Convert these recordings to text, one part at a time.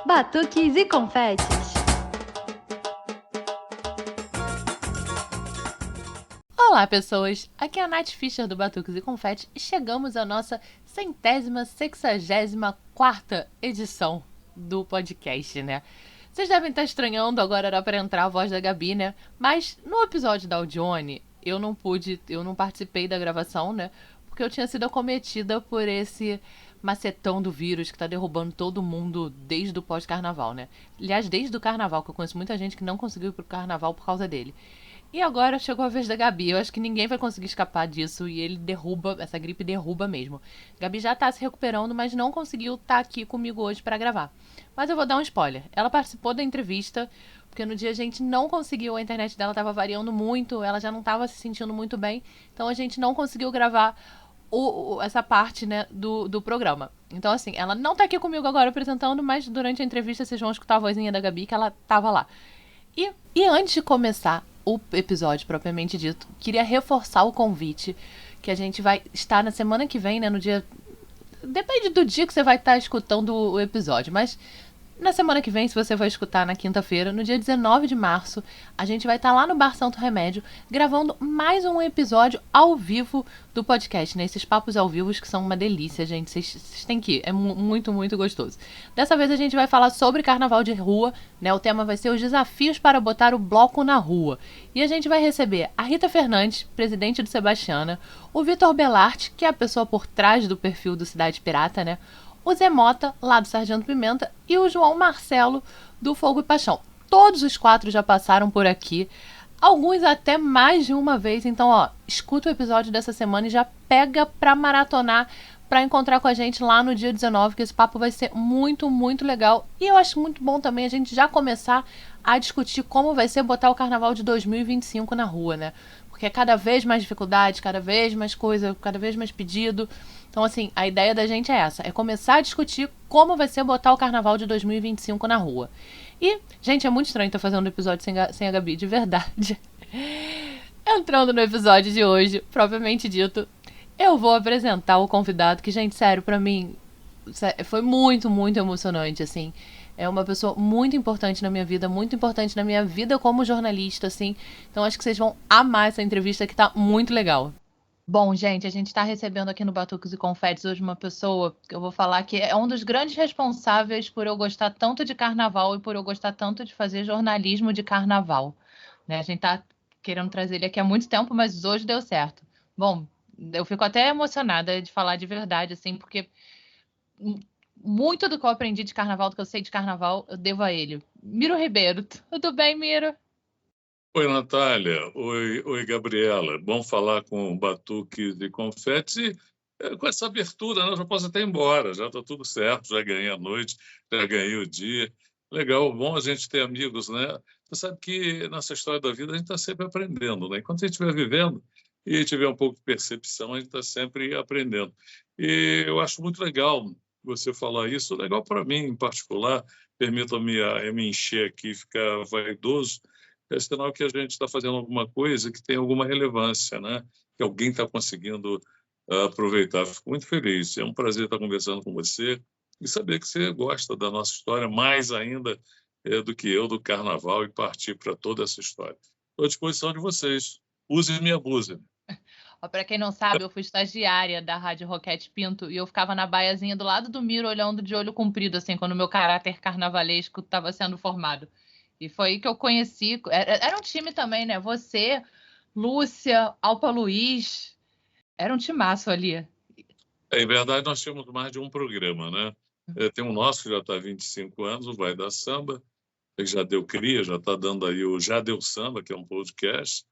Batuques e confetes. Olá, pessoas! Aqui é a Nath Fischer do Batuques e Confetes e chegamos à nossa 164ª edição do podcast, né? Vocês devem estar estranhando, agora era para entrar a voz da Gabi, né? Mas no episódio da Audione, eu não participei da gravação, né? Porque eu tinha sido acometida por esse macetão do vírus que tá derrubando todo mundo desde o pós-carnaval, né? Aliás, desde o carnaval, que eu conheço muita gente que não conseguiu ir pro carnaval por causa dele. E agora chegou a vez da Gabi. Eu acho que ninguém vai conseguir escapar disso e ele derruba, essa gripe derruba mesmo. Gabi já tá se recuperando, mas não conseguiu estar aqui comigo hoje pra gravar. Mas eu vou dar um spoiler. Ela participou da entrevista, porque no dia a gente não conseguiu, a internet dela tava variando muito, ela já não tava se sentindo muito bem, então a gente não conseguiu gravar essa parte, né, do programa. Então, assim, ela não tá aqui comigo agora apresentando, mas durante a entrevista vocês vão escutar a vozinha da Gabi, que ela tava lá. E antes de começar o episódio propriamente dito, queria reforçar o convite que a gente vai estar na semana que vem, né, no dia... Depende do dia que você vai estar escutando o episódio, mas na semana que vem, se você vai escutar na quinta-feira, no dia 19 de março, a gente vai estar lá no Bar Santo Remédio gravando mais um episódio ao vivo do podcast, né? Esses papos ao vivo que são uma delícia, gente. Vocês têm que ir. É muito, muito gostoso. Dessa vez a gente vai falar sobre carnaval de rua, né? O tema vai ser os desafios para botar o bloco na rua. E a gente vai receber a Rita Fernandes, presidente do Sebastiana, o Vitor Belarte, que é a pessoa por trás do perfil do Cidade Pirata, né? O Zé Mota, lá do Sargento Pimenta, e o João Marcelo, do Fogo e Paixão. Todos os 4 já passaram por aqui, alguns até mais de uma vez. Então, ó, escuta o episódio dessa semana e já pega pra maratonar, pra encontrar com a gente lá no dia 19, que esse papo vai ser muito, muito legal. E eu acho muito bom também a gente já começar a discutir como vai ser botar o Carnaval de 2025 na rua, né? Porque é cada vez mais dificuldade, cada vez mais coisa, cada vez mais pedido. Então, assim, a ideia da gente é essa, é começar a discutir como vai ser botar o Carnaval de 2025 na rua. E, gente, é muito estranho estar fazendo um episódio sem a Gabi, de verdade. Entrando no episódio de hoje, propriamente dito, eu vou apresentar o convidado que, gente, sério, pra mim, foi muito, muito emocionante, assim. É uma pessoa muito importante na minha vida, muito importante na minha vida como jornalista, assim. Então, acho que vocês vão amar essa entrevista, que tá muito legal. Bom, gente, a gente está recebendo aqui no Batuques e Confetes hoje uma pessoa que eu vou falar que é um dos grandes responsáveis por eu gostar tanto de carnaval e por eu gostar tanto de fazer jornalismo de carnaval, né? A gente tá querendo trazer ele aqui há muito tempo, mas hoje deu certo. Bom, eu fico até emocionada de falar de verdade, assim, porque muito do que eu aprendi de carnaval, do que eu sei de carnaval, eu devo a ele. Miro Ribeiro, tudo bem, Miro? Oi, Natália. Oi, Gabriela. Bom falar com Batuques e Confetes. E com essa abertura, né, eu já posso até ir embora, já está tudo certo, já ganhei a noite, já ganhei o dia. Legal, bom a gente ter amigos, né? Você sabe que nessa história da vida a gente está sempre aprendendo, né? Enquanto a gente estiver vivendo e tiver um pouco de percepção, a gente está sempre aprendendo. E eu acho muito legal você falar isso, legal para mim em particular, permita-me me encher aqui, ficar vaidoso, é sinal que a gente está fazendo alguma coisa que tem alguma relevância, né? Que alguém está conseguindo aproveitar. Fico muito feliz. É um prazer estar conversando com você e saber que você gosta da nossa história, mais ainda do que eu, do Carnaval, e partir para toda essa história. Estou à disposição de vocês. Use-me e abuse-me. Para quem não sabe, eu fui estagiária da Rádio Roquete Pinto e eu ficava na baiazinha do lado do Miro, olhando de olho comprido, assim, quando o meu caráter carnavalesco estava sendo formado. E foi aí que eu conheci. Era um time também, né? Você, Lúcia, Alpa Luiz. Era um timaço ali. Em verdade, nós tínhamos mais de um programa, né? Tem um nosso que já está há 25 anos, o Vai Dar Samba, que já deu cria, já está dando aí o Já Deu Samba, que é um podcast.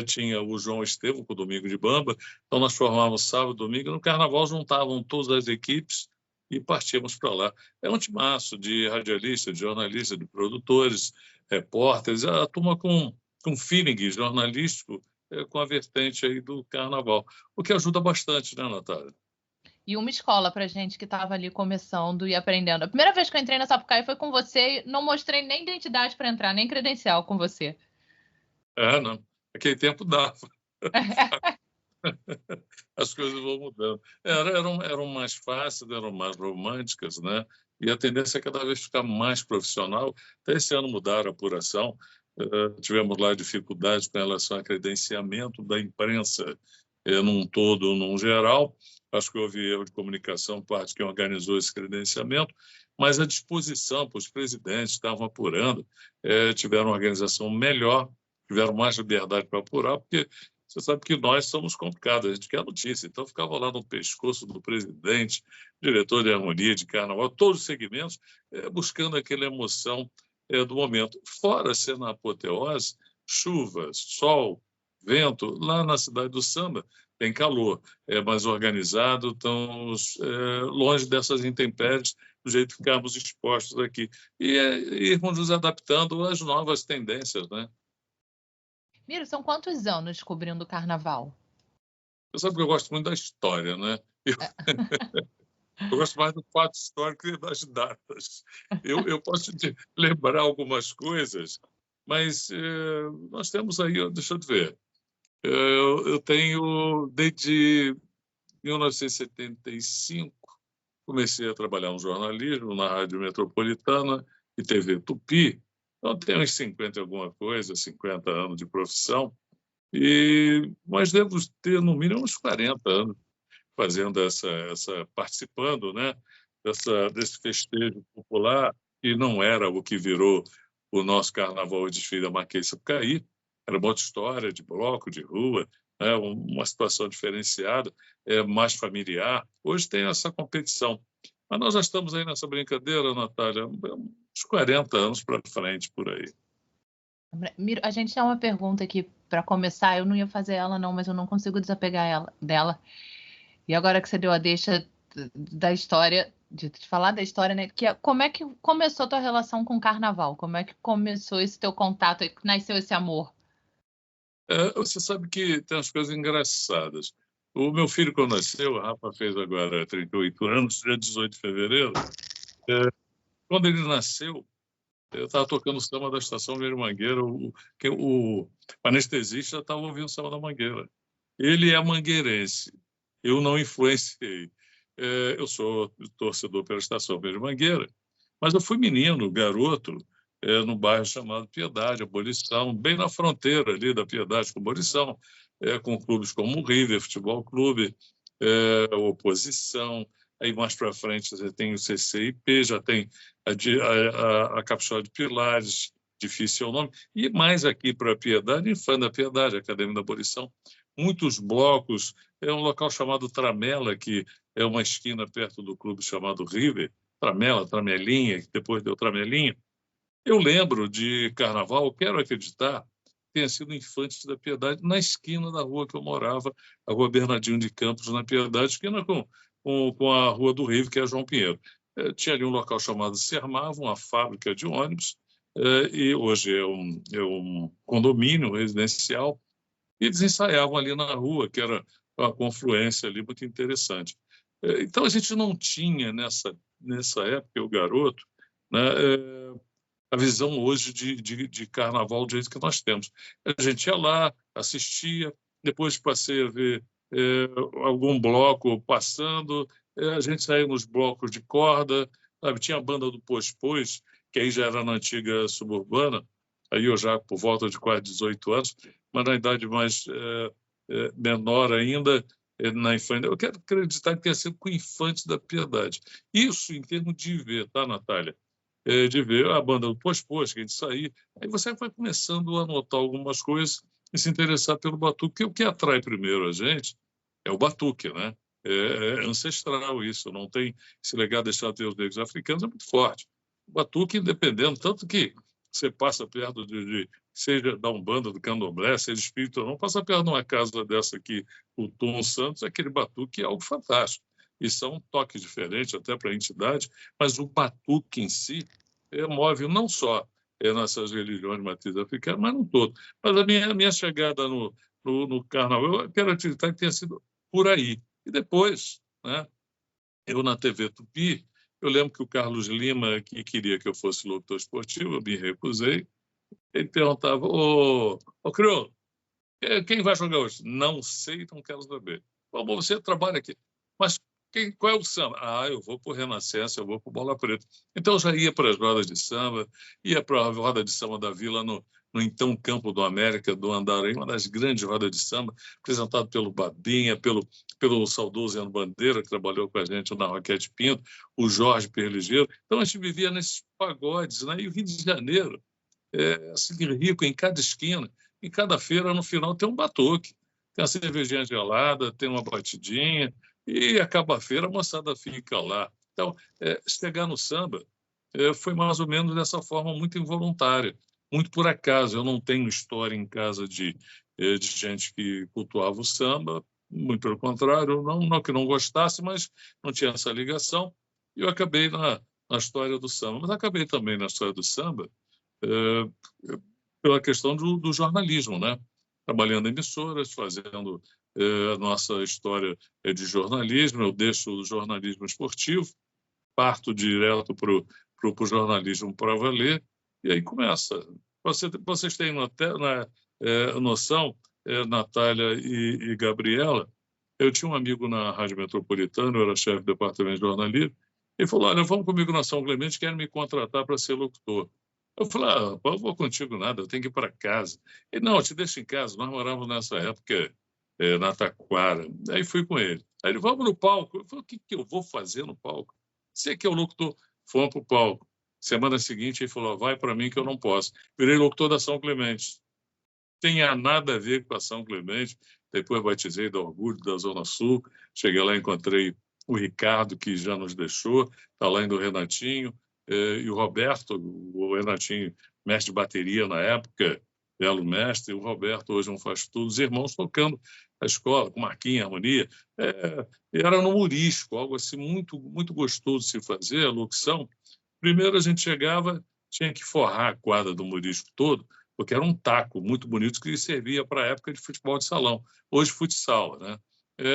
Tinha o João Estevam com o Domingo de Bamba. Então, nós formávamos sábado, domingo. No Carnaval, juntavam todas as equipes e partíamos para lá. É um timaço de radialistas, de jornalistas, de produtores, repórteres, a turma com feeling jornalístico com a vertente aí do Carnaval, o que ajuda bastante, né, Natália? E uma escola para gente que estava ali começando e aprendendo. A primeira vez que eu entrei na Sapucaí foi com você e não mostrei nem identidade para entrar, nem credencial com você. Não. Naquele tempo dava. As coisas vão mudando. Eram mais fáceis, eram mais românticas, né? e a tendência é cada vez ficar mais profissional. Até esse ano mudaram a apuração, tivemos lá dificuldades com relação ao credenciamento da imprensa num todo, num geral. Acho que houve erro de comunicação por parte de quem organizou esse credenciamento, mas a disposição para os presidentes que estavam apurando tiveram uma organização melhor, tiveram mais liberdade para apurar, porque você sabe que nós somos complicados, a gente quer notícia. Então, ficava lá no pescoço do presidente, diretor de harmonia, de carnaval, todos os segmentos, buscando aquela emoção do momento. Fora ser na apoteose, chuvas, sol, vento, lá na cidade do samba tem calor, é mais organizado, estamos longe dessas intempéries, do jeito que ficamos expostos aqui. E irmos nos adaptando às novas tendências, né? Miro, são quantos anos cobrindo o carnaval? Você sabe que eu gosto muito da história, né? Eu gosto mais do fato histórico que das datas. Eu posso te lembrar algumas coisas, mas nós temos aí, deixa eu te ver, eu tenho, desde 1975, comecei a trabalhar no jornalismo, na Rádio Metropolitana e TV Tupi. Então, tenho uns 50 e alguma coisa, 50 anos de profissão, mas devo ter, no mínimo, uns 40 anos fazendo participando, né, desse festejo popular, que não era o que virou o nosso carnaval e desfile da Marquês de Sapucaí. Era uma outra história de bloco, de rua, né, uma situação diferenciada, mais familiar. Hoje tem essa competição. Mas nós já estamos aí nessa brincadeira, Natália, uns 40 anos para frente, por aí. Miro, a gente tem uma pergunta aqui para começar. Eu não ia fazer ela, não, mas eu não consigo desapegar dela. E agora que você deu a deixa da história, de falar da história, né? Que como é que começou a tua relação com o carnaval? Como é que começou esse teu contato, que nasceu esse amor? Você sabe que tem umas coisas engraçadas. O meu filho, quando nasceu, o Rafa fez agora 38 anos, dia 18 de fevereiro. Quando ele nasceu, eu estava tocando o samba da Estação Verde Mangueira, o anestesista estava ouvindo o samba da Mangueira. Ele é mangueirense, eu não influenciei. Eu sou torcedor pela Estação Verde Mangueira, mas eu fui menino, garoto, no bairro chamado Piedade, Abolição, bem na fronteira ali da Piedade com Abolição, com clubes como o River Futebol Clube, Oposição. Aí mais para frente você tem o CCIP, já tem a Capixaba de Pilares, difícil é o nome, e mais aqui para a Piedade, Infância da Piedade, Academia da Abolição, muitos blocos, um local chamado Tramela, que é uma esquina perto do clube chamado River, Tramela, Tramelinha, que depois deu Tramelinha. Eu lembro de carnaval, quero acreditar, tenha sido Infantes da Piedade, na esquina da rua que eu morava, a Rua Bernardino de Campos, na Piedade, esquina com a Rua do Rio, que é João Pinheiro. Tinha ali um local chamado Sermava, uma fábrica de ônibus, e hoje é um condomínio residencial, e eles ensaiavam ali na rua, que era uma confluência ali muito interessante. Então, a gente não tinha, nessa época, o garoto, né, a visão hoje de carnaval do jeito que nós temos. A gente ia lá, assistia, depois passei a ver algum bloco passando, a gente saía nos blocos de corda, sabe? Tinha a banda do Pois, que aí já era na antiga suburbana, aí eu já por volta de quase 18 anos, mas na idade mais menor ainda, na infância. Eu quero acreditar que tenha sido com Infantes da Piedade. Isso em termos de ver, tá, Natália? De ver a banda do Pois, que a gente saía. Aí você vai começando a notar algumas coisas e se interessar pelo batuque, porque o que atrai primeiro a gente é o batuque, né? É ancestral isso, não tem esse legado deixado pelos negros africanos, é muito forte. O batuque, independendo, tanto que você passa perto seja da Umbanda, do Candomblé, seja espírita ou não, passa perto de uma casa dessa aqui, o Tom Santos, aquele batuque é algo fantástico. Isso é um toque diferente até para a entidade, mas o batuque em si move não só nessas religiões de matriz africana, mas no todo. Mas a minha chegada no carnaval, eu quero acreditar que tenha sido por aí. E depois, né, eu na TV Tupi, eu lembro que o Carlos Lima, que queria que eu fosse locutor esportivo, eu me recusei. Ele perguntava, ô Crioulo, quem vai jogar hoje? Não sei, não quero saber. Bom, você trabalha aqui. Mas Qual é o samba? Eu vou para o Renascença, eu vou para o Bola Preta. Então, eu já ia para as rodas de samba, ia para a roda de samba da Vila, no então Campo do América, do Andaraí, uma das grandes rodas de samba, apresentado pelo Babinha, pelo saudoso Zeno Bandeira, que trabalhou com a gente na Roquete Pinto, o Jorge Perligeiro. Então, a gente vivia nesses pagodes, né? E o Rio de Janeiro, assim, rico em cada esquina, em cada feira, no final, tem um batuque, tem a cervejinha gelada, tem uma batidinha, e acaba a feira, a moçada fica lá. Então, chegar no samba foi mais ou menos dessa forma muito involuntária, muito por acaso. Eu não tenho história em casa de gente que cultuava o samba, muito pelo contrário, não que não gostasse, mas não tinha essa ligação. E eu acabei na história do samba, mas acabei também na história do samba pela questão do jornalismo, né? Trabalhando em emissoras, fazendo a nossa história de jornalismo. Eu deixo o jornalismo esportivo, parto direto para o jornalismo para valer, e aí começa. Vocês têm noção, Natália e Gabriela, eu tinha um amigo na Rádio Metropolitana, eu era chefe do departamento de jornalismo, ele falou, olha, vamos comigo na São Clemente, querem me contratar para ser locutor. Eu falei, eu vou contigo nada, eu tenho que ir para casa. Ele, não, eu te deixo em casa, nós morávamos nessa época na Taquara. Aí fui com ele. Aí ele, vamos no palco. Eu falei, o que eu vou fazer no palco? Você que é o locutor. Fomos para o palco. Semana seguinte ele falou, vai para mim que eu não posso. Virei locutor da São Clemente. Tinha nada a ver com a São Clemente. Depois batizei da Orgulho da Zona Sul. Cheguei lá, encontrei o Ricardo, que já nos deixou, está lá indo o Renatinho, e o Roberto, o Renatinho, mestre de bateria na época, belo mestre, e o Roberto hoje não faz tudo, os irmãos tocando a escola, com marquinha, harmonia. Era no Murisco, algo assim muito, muito gostoso de se fazer, a locução. Primeiro a gente chegava, tinha que forrar a quadra do Murisco todo, porque era um taco muito bonito que servia para a época de futebol de salão. Hoje, futsal, né?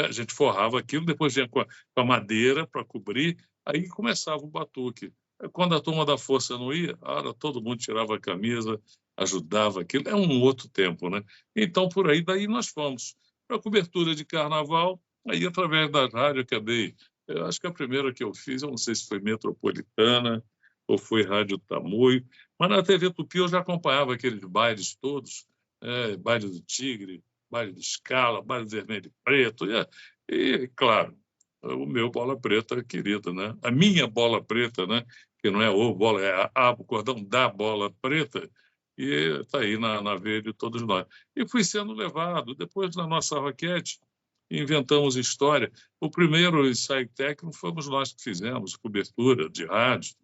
A gente forrava aquilo, depois vinha com a madeira para cobrir, aí começava o batuque. Quando a turma da força não ia, todo mundo tirava a camisa, ajudava aquilo. É um outro tempo, né? Então, por aí, daí nós fomos. Para a cobertura de carnaval, aí através da rádio acabei. Eu acho que a primeira que eu fiz, eu não sei se foi Metropolitana ou foi Rádio Tamoio, mas na TV Tupi eu já acompanhava aqueles bailes todos, baile do Tigre, baile do Scala, baile do Vermelho e Preto, e claro, o meu bola preta querida, né? A minha bola preta, né? Que não é o bola, é o cordão da bola preta, e está aí na veia de todos nós. E fui sendo levado. Depois, na nossa raquete, inventamos história. O primeiro ensaio técnico fomos nós que fizemos, cobertura de rádio.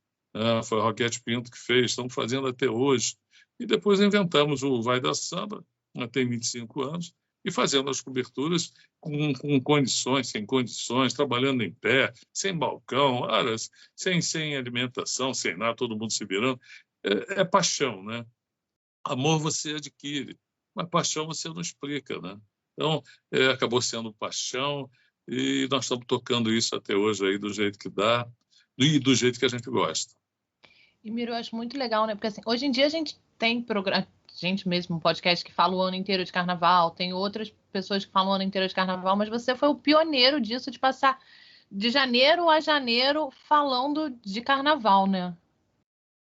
Foi a Roquete Pinto que fez, estamos fazendo até hoje. E depois inventamos o Vai da Samba, tem 25 anos, e fazendo as coberturas com condições, sem condições, trabalhando em pé, sem balcão, sem alimentação, sem nada, todo mundo se virando. É paixão, né? Amor você adquire, mas paixão você não explica, né? Então, acabou sendo paixão e nós estamos tocando isso até hoje aí do jeito que dá e do jeito que a gente gosta. E, Miro, eu acho muito legal, né? Porque, assim, hoje em dia a gente tem programa, gente mesmo, um podcast que fala o ano inteiro de carnaval, tem outras pessoas que falam o ano inteiro de carnaval, mas você foi o pioneiro disso, de passar de janeiro a janeiro falando de carnaval, né?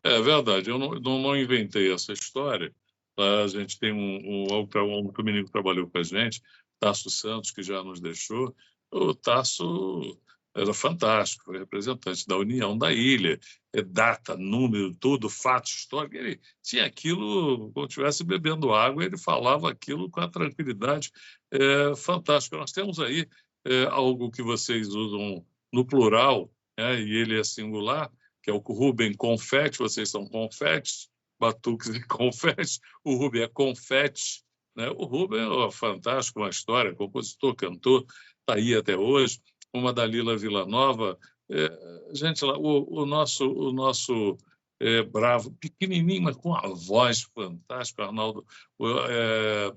É verdade, eu não inventei essa história. A gente tem um menino que trabalhou com a gente, Tasso Santos, que já nos deixou. O Tasso era fantástico, foi representante da União da Ilha, data, número, tudo, fato histórico. Ele tinha aquilo, como estivesse bebendo água, ele falava aquilo com a tranquilidade fantástica. Nós temos aí algo que vocês usam no plural, e ele é singular, que é o Rubem Confetti, vocês são confetes, batuques e confetes, o Rubem é confete, né? O Rubem é fantástico, uma história, compositor, cantor, está aí até hoje, uma Dalila Villanova, gente, lá, o nosso bravo, pequenininho, mas com a voz fantástica, Arnaldo, o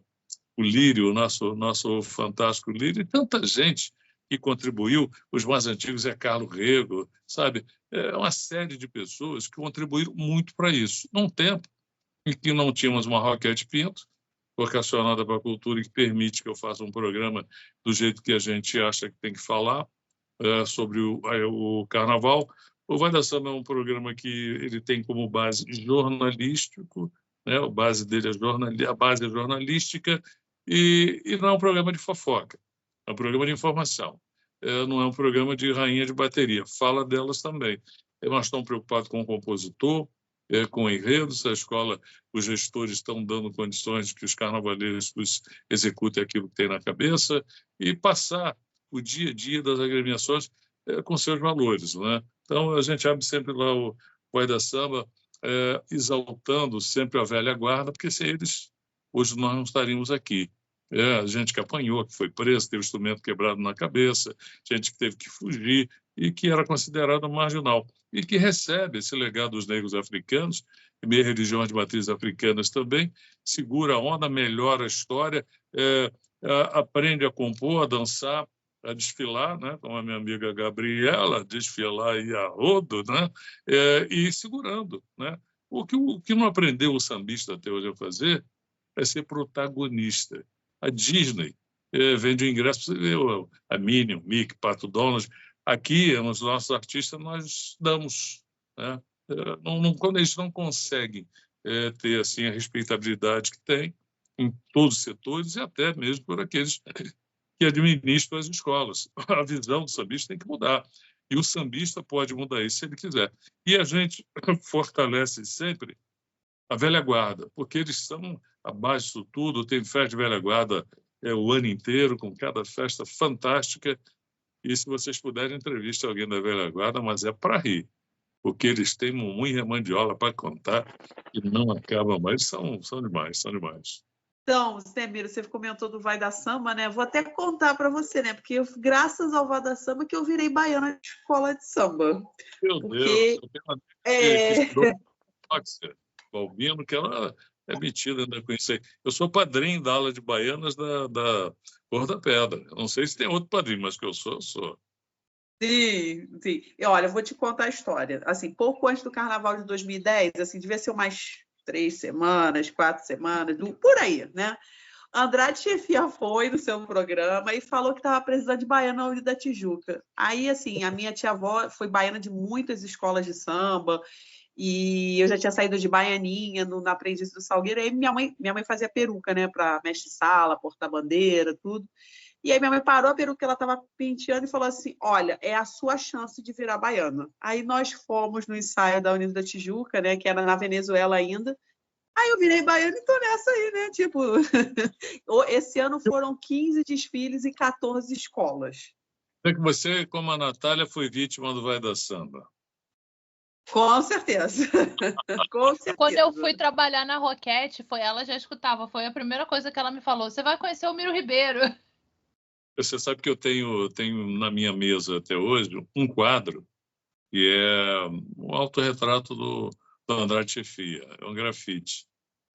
Lírio, o nosso fantástico Lírio, e tanta gente que contribuiu, os mais antigos é Carlos Rego, sabe? É uma série de pessoas que contribuíram muito para isso. Num tempo em que não tínhamos uma Roquete Pinto, vocacionada para a cultura, e que permite que eu faça um programa do jeito que a gente acha que tem que falar, sobre o Carnaval. O Vai da Samba é um programa que ele tem como base jornalístico, né? A base dele a base é jornalística e não é um programa de fofoca, é um programa de informação. Não é um programa de rainha de bateria, fala delas também. Nós estamos preocupados com o compositor, com enredos, a escola, os gestores estão dando condições que os carnavalescos executem aquilo que tem na cabeça e passar o dia a dia das agremiações com seus valores, né? Então, a gente abre sempre lá o Vai da Samba, exaltando sempre a velha guarda, porque sem eles, hoje nós não estaríamos aqui. Gente que apanhou, que foi preso, teve instrumento quebrado na cabeça, gente que teve que fugir e que era considerado marginal. E que recebe esse legado dos negros africanos, e meia religiões de matriz africanas também, segura a onda, melhora a história, aprende a compor, a dançar, a desfilar, né, como a minha amiga Gabriela, desfilar e a rodo, né, e segurando. Né? O que não aprendeu o sambista até hoje a fazer é ser protagonista. A Disney vende ingresso, você vê a Minnie, o Mickey, Pato Donald. Aqui, nos nossos artistas, nós damos. Né? Quando eles não conseguem ter assim, a respeitabilidade que tem em todos os setores e até mesmo por aqueles que administram as escolas. A visão do sambista tem que mudar. E o sambista pode mudar isso se ele quiser. E a gente fortalece sempre a velha guarda, porque eles são a base disso tudo. Tem festa de velha guarda o ano inteiro, com cada festa fantástica. E se vocês puderem, entrevistar alguém da velha guarda, mas é para rir, porque eles têm muita mandiola para contar e não acabam mais. São demais, são demais. Então, Semiro, você comentou do Vai da Samba, né? Vou até contar para você, né? Porque graças ao Vai da Samba que eu virei baiana de escola de samba. Meu porque... Deus, eu tenho uma que Balbino, que ela é metida, ainda conheci. Eu sou padrinho da aula de baianas da Cor da Pedra. Eu não sei se tem outro padrinho, mas que eu sou. Sim, sim. E olha, eu vou te contar a história. Assim, pouco antes do Carnaval de 2010, assim, devia ser umas 3 semanas, 4 semanas, por aí, né? Andrade Chefia foi no seu programa e falou que estava precisando de baiana na União da Tijuca. Aí, assim, a minha tia-avó foi baiana de muitas escolas de samba e eu já tinha saído de baianinha na Aprendiz do Salgueiro. Aí minha mãe fazia peruca, né, para mestre-sala, porta-bandeira, tudo. E aí minha mãe parou a peruca que ela estava penteando e falou assim, olha, é a sua chance de virar baiana. Aí nós fomos no ensaio da União da Tijuca, né, que era na Venezuela ainda. Aí eu virei baiana e tô nessa aí, né? Tipo, esse ano foram 15 desfiles e 14 escolas. É que você, como a Natália, foi vítima do Vai da Samba. Com certeza. Com certeza. Quando eu fui trabalhar na Roquete, ela já escutava, foi a primeira coisa que ela me falou, você vai conhecer o Miro Ribeiro. Você sabe que eu tenho na minha mesa até hoje um quadro que é um autorretrato do Andrade Chefia, é um grafite.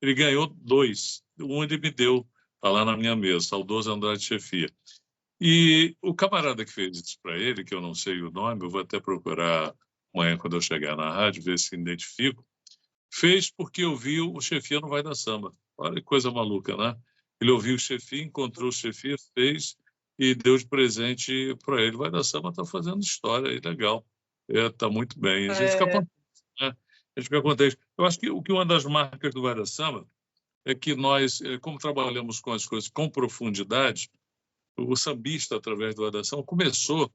Ele ganhou 2, um ele me deu, está lá na minha mesa, saudoso Andrade Chefia. E o camarada que fez isso para ele, que eu não sei o nome, eu vou até procurar amanhã quando eu chegar na rádio, ver se identifico, fez porque ouviu o Chefia no Vai da Samba. Olha que coisa maluca, né? Ele ouviu o Chefia, encontrou o Chefia, fez e deu de presente para ele. Vai da Samba está fazendo história aí, legal. Está muito bem. A gente fica contente, né? A gente fica contente. Eu acho que uma das marcas do Vai da Samba é que nós, como trabalhamos com as coisas com profundidade, o sambista, através do Vai da Samba, começou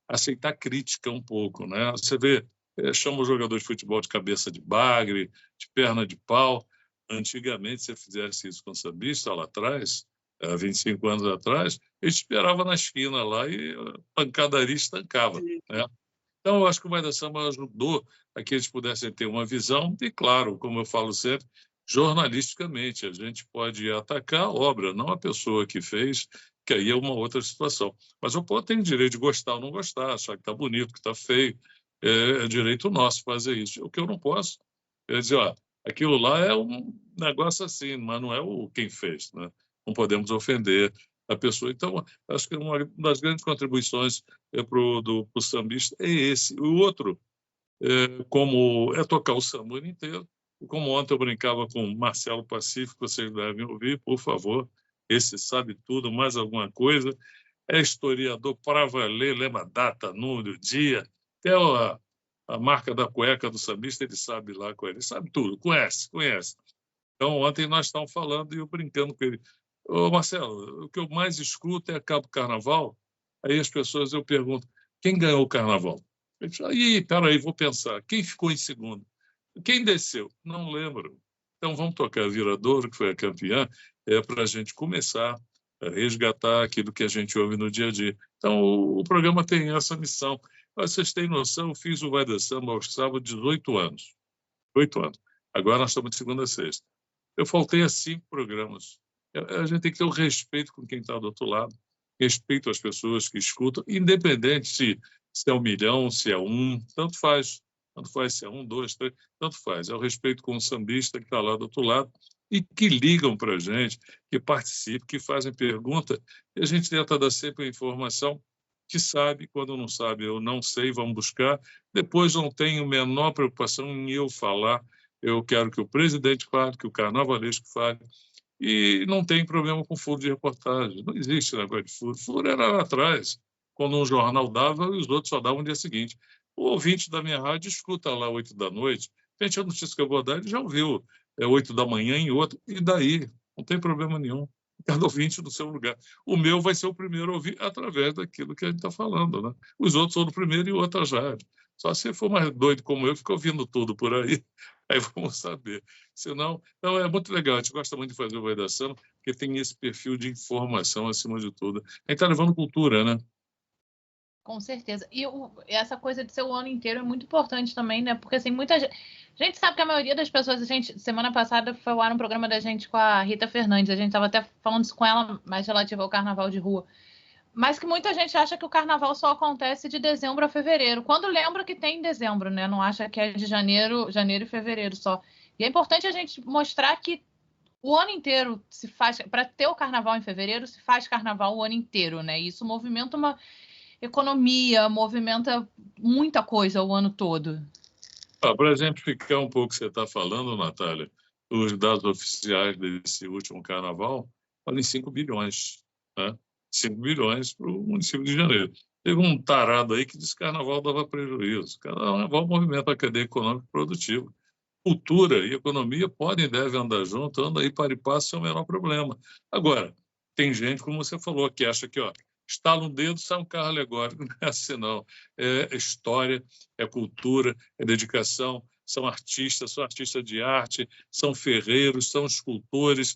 a aceitar crítica um pouco, né? Você vê, chama o jogador de futebol de cabeça de bagre, de perna de pau. Antigamente, se você fizesse isso com o sambista lá atrás, 25 anos atrás, ele esperava na esquina lá e a pancadaria estancava, né? Então, eu acho que o Vai da Samba ajudou a que eles pudessem ter uma visão e, claro, como eu falo sempre, jornalisticamente, a gente pode atacar a obra, não a pessoa que fez, que aí é uma outra situação. Mas o povo tem direito de gostar ou não gostar, achar que está bonito, que está feio. É direito nosso fazer isso. O que eu não posso é dizer, ó, aquilo lá é um negócio assim, mas não é quem fez, né? Não podemos ofender a pessoa. Então, acho que uma das grandes contribuições para o sambista é esse. O outro, como é tocar o samba inteiro. Como ontem eu brincava com Marcelo Pacífico, vocês devem ouvir, por favor, esse sabe tudo, mais alguma coisa. é historiador para valer, lembra data, número, dia, até a marca da cueca do sambista, ele sabe lá qual é, ele sabe tudo, conhece. Então, ontem nós estávamos falando e eu brincando com ele. Ô, Marcelo, o que eu mais escuto é Cabo Carnaval. Aí as pessoas, eu pergunto, quem ganhou o Carnaval? Ele diz, peraí, vou pensar. Quem ficou em segundo? Quem desceu? Não lembro. Então, vamos tocar a Viradouro, que foi a campeã, para a gente começar a resgatar aquilo que a gente ouve no dia a dia. Então, o programa tem essa missão. Vocês têm noção, eu fiz o Vai da Samba aos sábados, 18 anos. 8 anos. Agora nós estamos de segunda a sexta. Eu faltei a 5 programas. A gente tem que ter o respeito com quem está do outro lado, respeito às pessoas que escutam, independente se é 1 milhão, se é 1, tanto faz se é 1, 2, 3, tanto faz. É o respeito com o sambista que está lá do outro lado e que ligam para a gente, que participam, que fazem pergunta, e a gente tenta dar sempre a informação que sabe, quando não sabe, eu não sei, vamos buscar. Depois não tenho a menor preocupação em eu falar, eu quero que o presidente fale, que o carnavalesco fale, e não tem problema com furo de reportagem. Não existe negócio de furo. Furo era lá atrás, quando um jornal dava e os outros só davam no dia seguinte. O ouvinte da minha rádio escuta lá 8 da noite, gente, a notícia que eu vou dar, ele já ouviu 8 da manhã em outro, e daí? Não tem problema nenhum. Cada ouvinte do seu lugar. O meu vai ser o primeiro a ouvir através daquilo que a gente está falando, né? Os outros são do primeiro e outras rádios. Só se for mais doido como eu, fica ouvindo tudo por aí, aí vamos saber. Senão, então é muito legal, a gente gosta muito de fazer o Vai da Samba, porque tem esse perfil de informação acima de tudo. A gente está levando cultura, né? Com certeza. E essa coisa de ser o ano inteiro é muito importante também, né? Porque assim, muita gente... A gente sabe que a maioria das pessoas... Semana passada foi ao ar um programa da gente com a Rita Fernandes. A gente estava até falando isso com ela, mais relativo ao carnaval de rua. Mas que muita gente acha que o carnaval só acontece de dezembro a fevereiro. Quando lembra que tem em dezembro, né? Não acha que é de janeiro e fevereiro só. E é importante a gente mostrar que o ano inteiro se faz... Para ter o carnaval em fevereiro, se faz carnaval o ano inteiro, né? E isso movimenta uma economia, movimenta muita coisa o ano todo. Para exemplificar um pouco o que você está falando, Natália, os dados oficiais desse último carnaval falam em 5 bilhões, né? 5 bilhões para o município de Janeiro. Teve um tarado aí que disse que carnaval dava prejuízo. Carnaval movimenta a cadeia econômica e produtiva. Cultura e economia podem e devem andar juntos, anda aí para e passo sem o menor problema. Agora, tem gente, como você falou, que acha que estala um dedo, sai um carro alegórico. Não é assim, não. É história, é cultura, é dedicação, são artistas de arte, são ferreiros, são escultores.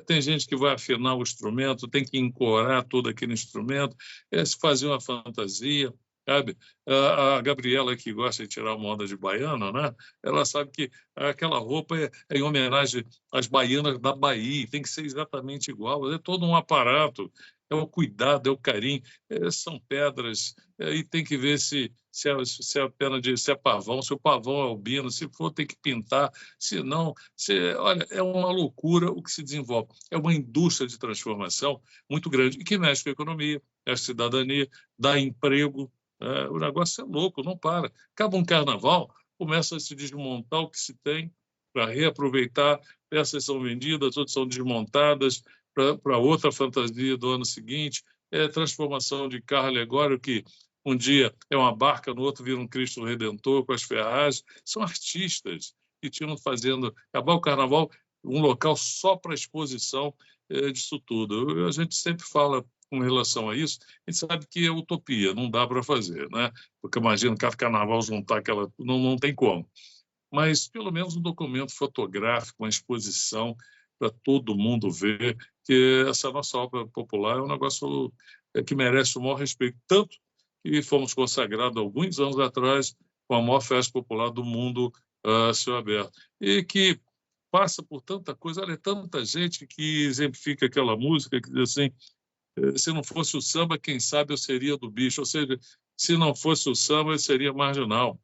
Tem gente que vai afinar o instrumento, tem que encorar todo aquele instrumento, se fazer uma fantasia, sabe? A Gabriela, que gosta de tirar uma onda de baiana, né? Ela sabe que aquela roupa é em homenagem às baianas da Bahia, tem que ser exatamente igual, é todo um aparato. É o cuidado, é o carinho, são pedras, e tem que ver se é pena se é pavão, se o pavão é albino, se for tem que pintar, se não, olha, é uma loucura o que se desenvolve. É uma indústria de transformação muito grande e que mexe com a economia, a cidadania, dá emprego, o negócio é louco, não para. Acaba um carnaval, começa a se desmontar o que se tem para reaproveitar, peças são vendidas, outras são desmontadas, para outra fantasia do ano seguinte, transformação de carro alegórico que um dia é uma barca, no outro vira um Cristo Redentor com as ferragens. São artistas que tinham fazendo acabar o carnaval um local só para exposição disso tudo. A gente sempre fala com relação a isso, a gente sabe que é utopia, não dá para fazer, né? Porque imagina cada carnaval juntar aquela... Não tem como. Mas pelo menos um documento fotográfico, uma exposição para todo mundo ver que essa nossa obra popular é um negócio que merece o maior respeito, tanto que fomos consagrados alguns anos atrás com a maior festa popular do mundo a céu aberto, e que passa por tanta coisa, olha, tanta gente que exemplifica aquela música que diz assim, se não fosse o samba, quem sabe eu seria do bicho, ou seja, se não fosse o samba, eu seria marginal.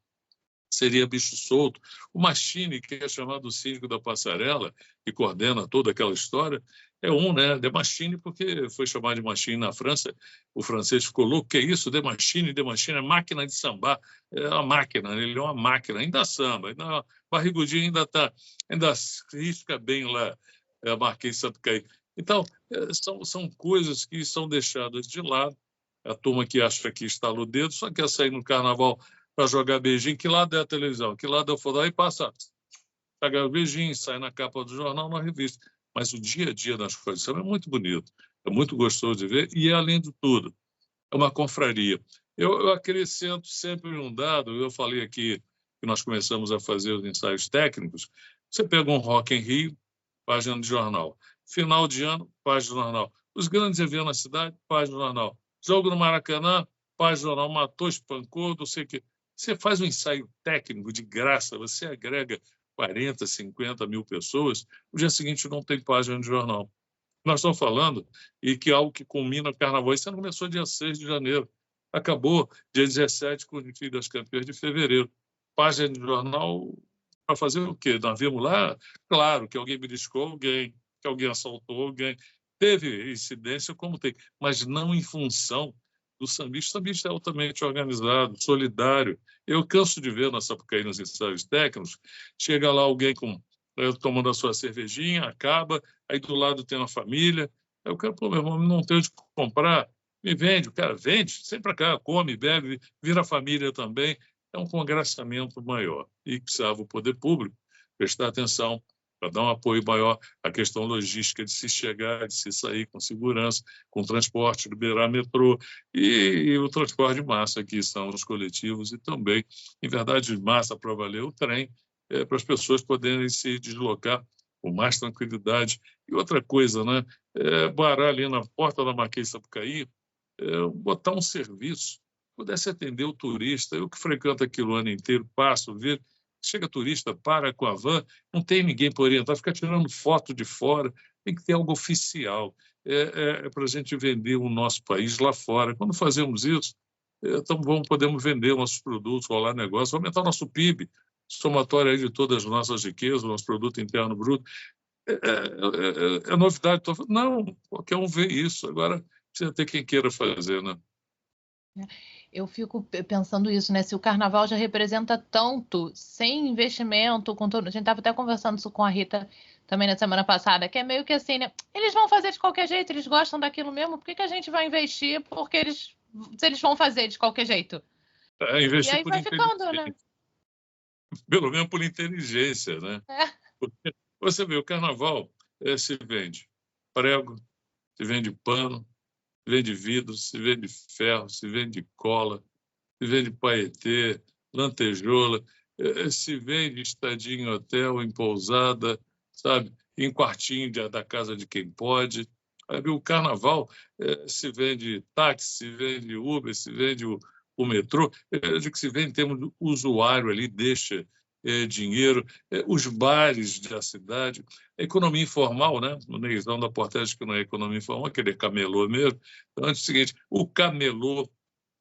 Seria bicho solto. O Machini, que é chamado síndico da passarela, que coordena toda aquela história, é né? De Machine, porque foi chamado de Machine na França. O francês ficou louco, que é isso? De Machine é máquina de sambar. É uma máquina, ele é uma máquina, ainda samba, barrigudinho ainda risca bem lá, a Marquês de Sapucaí. Então, são coisas que são deixadas de lado a turma que acha que estala o dedo, só quer sair no carnaval para jogar beijinho. Que lado é a televisão? Que lado é o futebol? Aí passa, pega o beijinho, sai na capa do jornal, na revista. Mas o dia a dia das coisas é muito bonito, é muito gostoso de ver e, além de tudo, é uma confraria. Eu acrescento sempre um dado, eu falei aqui que nós começamos a fazer os ensaios técnicos, você pega um Rock em Rio, página de jornal. Final de ano, página de jornal. Os grandes eventos na cidade, página de jornal. Jogo no Maracanã, página de jornal. Matou, espancou, não sei o quê. Você faz um ensaio técnico de graça, você agrega 40, 50 mil pessoas, no dia seguinte não tem página de jornal. Nós estamos falando e que algo que culmina o carnaval. Esse ano começou dia 6 de janeiro. Acabou dia 17 com o desfile das campeãs de fevereiro. Página de jornal para fazer o quê? Nós vimos lá, claro, que alguém beliscou alguém, que alguém assaltou alguém. Teve incidência como tem, mas não em função do sambista. O sambista é altamente organizado, solidário. Eu canso de ver na Sapucaí nos ensaios técnicos, chega lá alguém tomando a sua cervejinha, acaba, aí do lado tem uma família, aí o cara, pô, meu irmão, não tem onde comprar, me vende, o cara vende, sempre para cá, come, bebe, vira família também, é um congraçamento maior. E precisava o poder público prestar atenção para dar um apoio maior à questão logística de se chegar, de se sair com segurança, com transporte, liberar metrô e o transporte de massa, que são os coletivos, e também, em verdade, de massa para valer o trem, para as pessoas poderem se deslocar com mais tranquilidade. E outra coisa, né? Parar ali na porta da Marquês de Sapucaí, botar um serviço, pudesse atender o turista. Eu que frequento aquilo o ano inteiro, passo, vejo, chega turista, para com a van, não tem ninguém por orientar, fica tirando foto de fora, tem que ter algo oficial. Para a gente vender o nosso país lá fora. Quando fazemos isso, então podemos vender nossos produtos, rolar negócio, aumentar o nosso PIB, somatório aí de todas as nossas riquezas, nosso produto interno bruto. É novidade. Não, qualquer um vê isso. Agora precisa ter quem queira fazer, né? Eu fico pensando isso, né? Se o carnaval já representa tanto, sem investimento, com todo... A gente estava até conversando isso com a Rita também na semana passada, que é meio que assim, né? Eles vão fazer de qualquer jeito, eles gostam daquilo mesmo, por que a gente vai investir? Porque se eles vão fazer de qualquer jeito. Investir e aí por vai ficando, né? Pelo menos por inteligência, né? Porque você vê, o carnaval se vende prego, se vende pano, se vende vidro, se vende ferro, se vende cola, se vende paetê, lantejola, se vende estadia em hotel, em pousada, sabe? Em quartinho da casa de quem pode. Aí, o carnaval se vende táxi, se vende Uber, se vende o metrô. Eu digo que se vende em termos do usuário ali, deixa dinheiro, os bares da cidade, a economia informal, né? O Neizão da Portela diz que não é economia informal, aquele camelô mesmo. Então, é o seguinte, o camelô,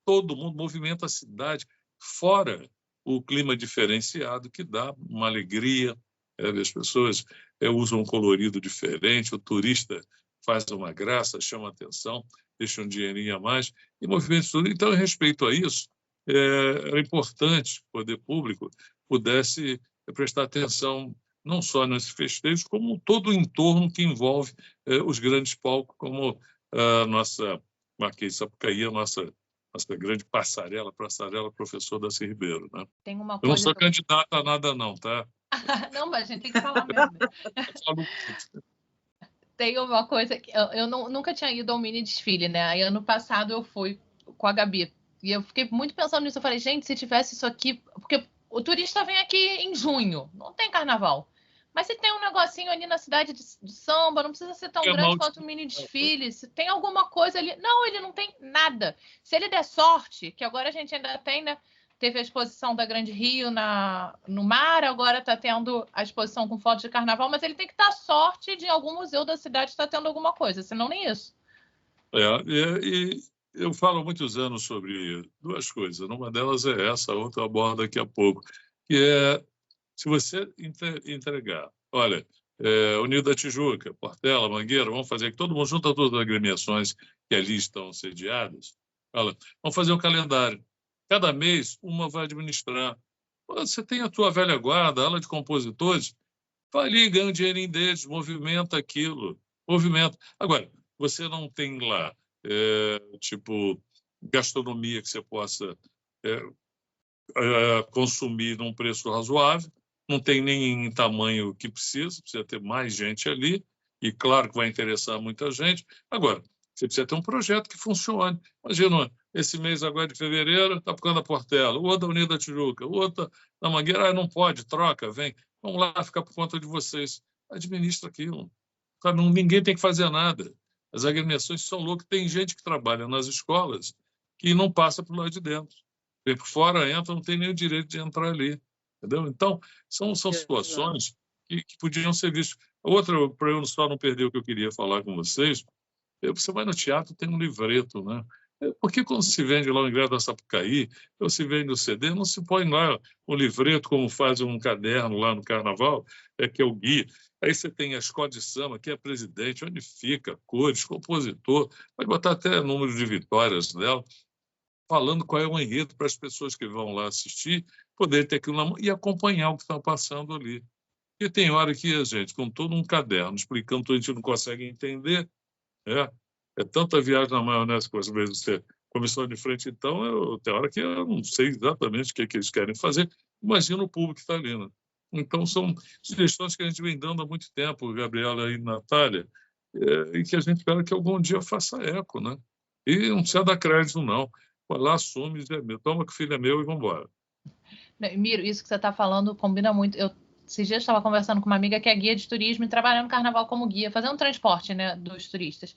todo mundo movimenta a cidade, fora o clima diferenciado que dá uma alegria, as pessoas usam um colorido diferente, o turista faz uma graça, chama atenção, deixa um dinheirinho a mais, e movimenta tudo. Então, em respeito a isso, era importante que o poder público pudesse prestar atenção não só nesses festejos, como todo o entorno que envolve os grandes palcos, como a nossa Marquês de Sapucaí, a nossa grande passarela, professor Darcy Ribeiro. Né? Tem uma eu não sou candidato a nada, não, tá? Não, mas a gente tem que falar mesmo. Tem uma coisa que eu nunca tinha ido ao mini desfile, né? Aí ano passado eu fui com a Gabi. E eu fiquei muito pensando nisso. Eu falei, gente, se tivesse isso aqui... Porque o turista vem aqui em junho, não tem carnaval. Mas se tem um negocinho ali na cidade de samba, não precisa ser tão grande quanto o mini desfile. Se tem alguma coisa ali... Não, ele não tem nada. Se ele der sorte, que agora a gente ainda tem, né? Teve a exposição da Grande Rio no mar, agora está tendo a exposição com fotos de carnaval, mas ele tem que dar sorte de algum museu da cidade estar tendo alguma coisa, senão nem isso. E eu falo há muitos anos sobre duas coisas. Uma delas é essa, a outra eu abordo daqui a pouco, que é se você entregar, olha, Unido da Tijuca, Portela, Mangueira, vamos fazer aqui, todo mundo junta todas as agremiações que ali estão sediadas, fala, vamos fazer um calendário. Cada mês, uma vai administrar. Você tem a tua velha guarda, a ala de compositores, vai ali, ganha um dinheirinho deles, movimenta aquilo, movimenta. Agora, você não tem lá, tipo, gastronomia que você possa consumir num preço razoável, não tem nem tamanho que precisa ter mais gente ali, e claro que vai interessar muita gente. Agora, você precisa ter um projeto que funcione. Imagina, esse mês agora de fevereiro, está por causa da Portela, o outro da Unida Tijuca, o outro da Mangueira, não pode, troca, vem, vamos lá ficar por conta de vocês. Administra aquilo. Ninguém tem que fazer nada. As agremiações são loucas. Tem gente que trabalha nas escolas que não passa por lá de dentro. Vem por fora, entra, não tem nem o direito de entrar ali. Entendeu? Então, são situações que podiam ser vistas. Outra, para eu só não perder o que eu queria falar com vocês, você vai no teatro, tem um livreto, né? Por que quando se vende lá o ingresso da Sapucaí, ou se vende o CD, não se põe lá um livreto como faz um caderno lá no Carnaval, que é o guia. Aí você tem a escola de samba, quem é presidente, onde fica, cores, compositor, pode botar até número de vitórias dela, falando qual é o enredo para as pessoas que vão lá assistir, poder ter aquilo na mão e acompanhar o que está passando ali. E tem hora que a gente, com todo um caderno, explicando tudo, a gente não consegue entender. É tanta viagem na maionese que às vezes você comissão de frente, então, tem hora que eu não sei exatamente o que eles querem fazer. Imagina o público que está ali, né? Então, são sugestões que a gente vem dando há muito tempo, Gabriela e Natália, e que a gente espera que algum dia faça eco, né? E não precisa dar crédito, não. Vai lá, assume, diz, toma que o filho é meu e vamos embora. Miro, isso que você está falando combina muito. Esses dias estava conversando com uma amiga que é guia de turismo e trabalhando no Carnaval como guia, fazendo transporte, né, dos turistas.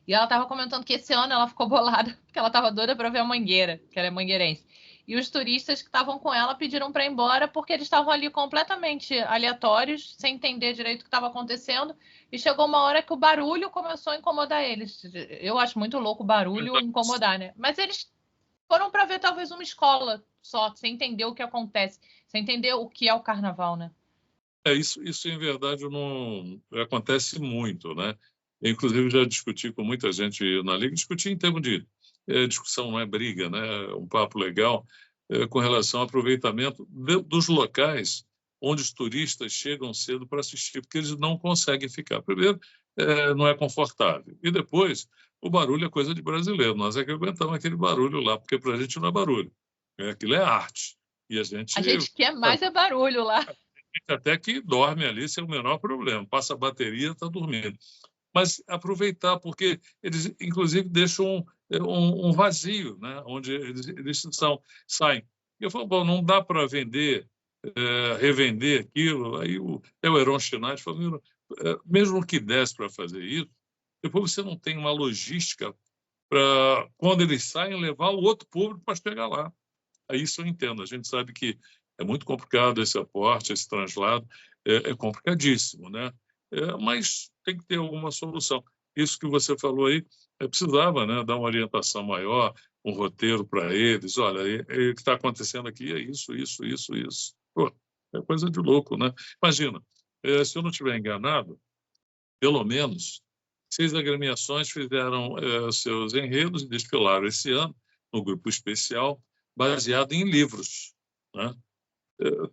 E ela estava comentando que esse ano ela ficou bolada porque ela estava doida para ver a Mangueira, que ela é mangueirense. E os turistas que estavam com ela pediram para ir embora porque eles estavam ali completamente aleatórios, sem entender direito o que estava acontecendo. E chegou uma hora que o barulho começou a incomodar eles. Eu acho muito louco o barulho incomodar, né? Mas eles foram para ver talvez uma escola só, sem entender o que acontece, sem entender o que é o Carnaval, né? Isso em verdade não acontece muito, né? Inclusive já discuti com muita gente na Liga, discuti em termos de discussão, não é briga, né? Um papo legal com relação ao aproveitamento dos locais onde os turistas chegam cedo para assistir, porque eles não conseguem ficar. Primeiro, não é confortável. E depois, o barulho é coisa de brasileiro. Nós é que aguentamos aquele barulho lá, porque para a gente não é barulho. Aquilo é arte. E a gente quer mais é barulho lá. Até que dorme ali sem o menor problema. Passa a bateria, está dormindo. Mas aproveitar, porque eles, inclusive, deixam um vazio, né? Onde eles saem. Eu falo, bom, não dá para vender, revender aquilo. Aí o Heron Chinati falou, mesmo que desse para fazer isso, depois você não tem uma logística para, quando eles saem, levar o outro público para chegar lá. Aí isso eu entendo. A gente sabe que é muito complicado esse aporte, esse translado, é complicadíssimo, né? Mas tem que ter alguma solução. Isso que você falou aí, precisava, né, dar uma orientação maior, um roteiro para eles. Olha, o que está acontecendo aqui é isso. Pô, é coisa de louco, né? Imagina, se eu não estiver enganado, pelo menos 6 agremiações fizeram seus enredos e desfilaram esse ano no grupo especial, baseado em livros, né?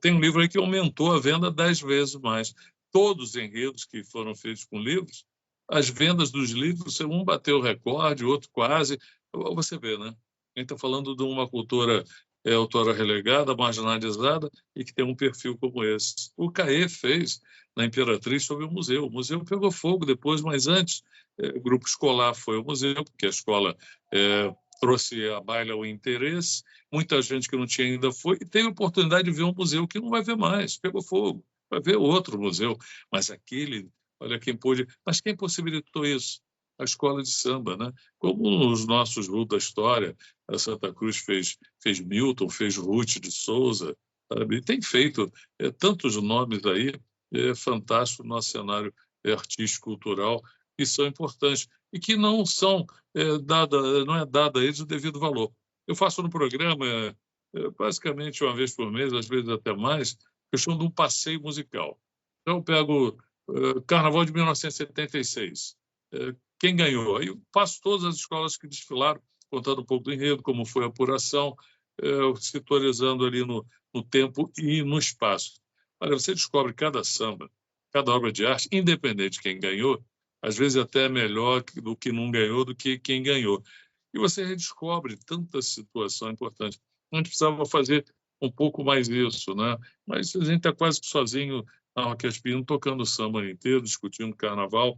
Tem um livro aí que aumentou a venda 10 vezes mais. Todos os enredos que foram feitos com livros, as vendas dos livros, um bateu o recorde, o outro quase. Você vê, né? A gente está falando de uma cultura autora relegada, marginalizada, e que tem um perfil como esse. O Caê fez na Imperatriz sobre o museu. O museu pegou fogo depois, mas antes, o grupo escolar foi ao museu, porque a escola trouxe à baila o interesse, muita gente que não tinha ainda foi, e teve a oportunidade de ver um museu que não vai ver mais, pegou fogo, vai ver outro museu, mas aquele, olha quem pôde, mas quem possibilitou isso? A escola de samba, né? Como os nossos Ruth da história, a Santa Cruz fez Milton, fez Ruth de Souza, sabe? E tem feito tantos nomes aí, fantástico no nosso cenário artístico, cultural, que são importantes e que não são não é dado a eles o devido valor. Eu faço no programa, basicamente uma vez por mês, às vezes até mais, questão de um passeio musical. Então, eu pego Carnaval de 1976. Quem ganhou? Aí eu passo todas as escolas que desfilaram, contando um pouco do enredo, como foi a apuração, situalizando ali no tempo e no espaço. Olha, você descobre cada samba, cada obra de arte, independente de quem ganhou, às vezes até melhor do que não ganhou, do que quem ganhou. e você redescobre tanta situação importante. A gente precisava fazer um pouco mais isso, né? Mas a gente está quase que sozinho na Rock Espino, tocando samba inteiro, discutindo carnaval,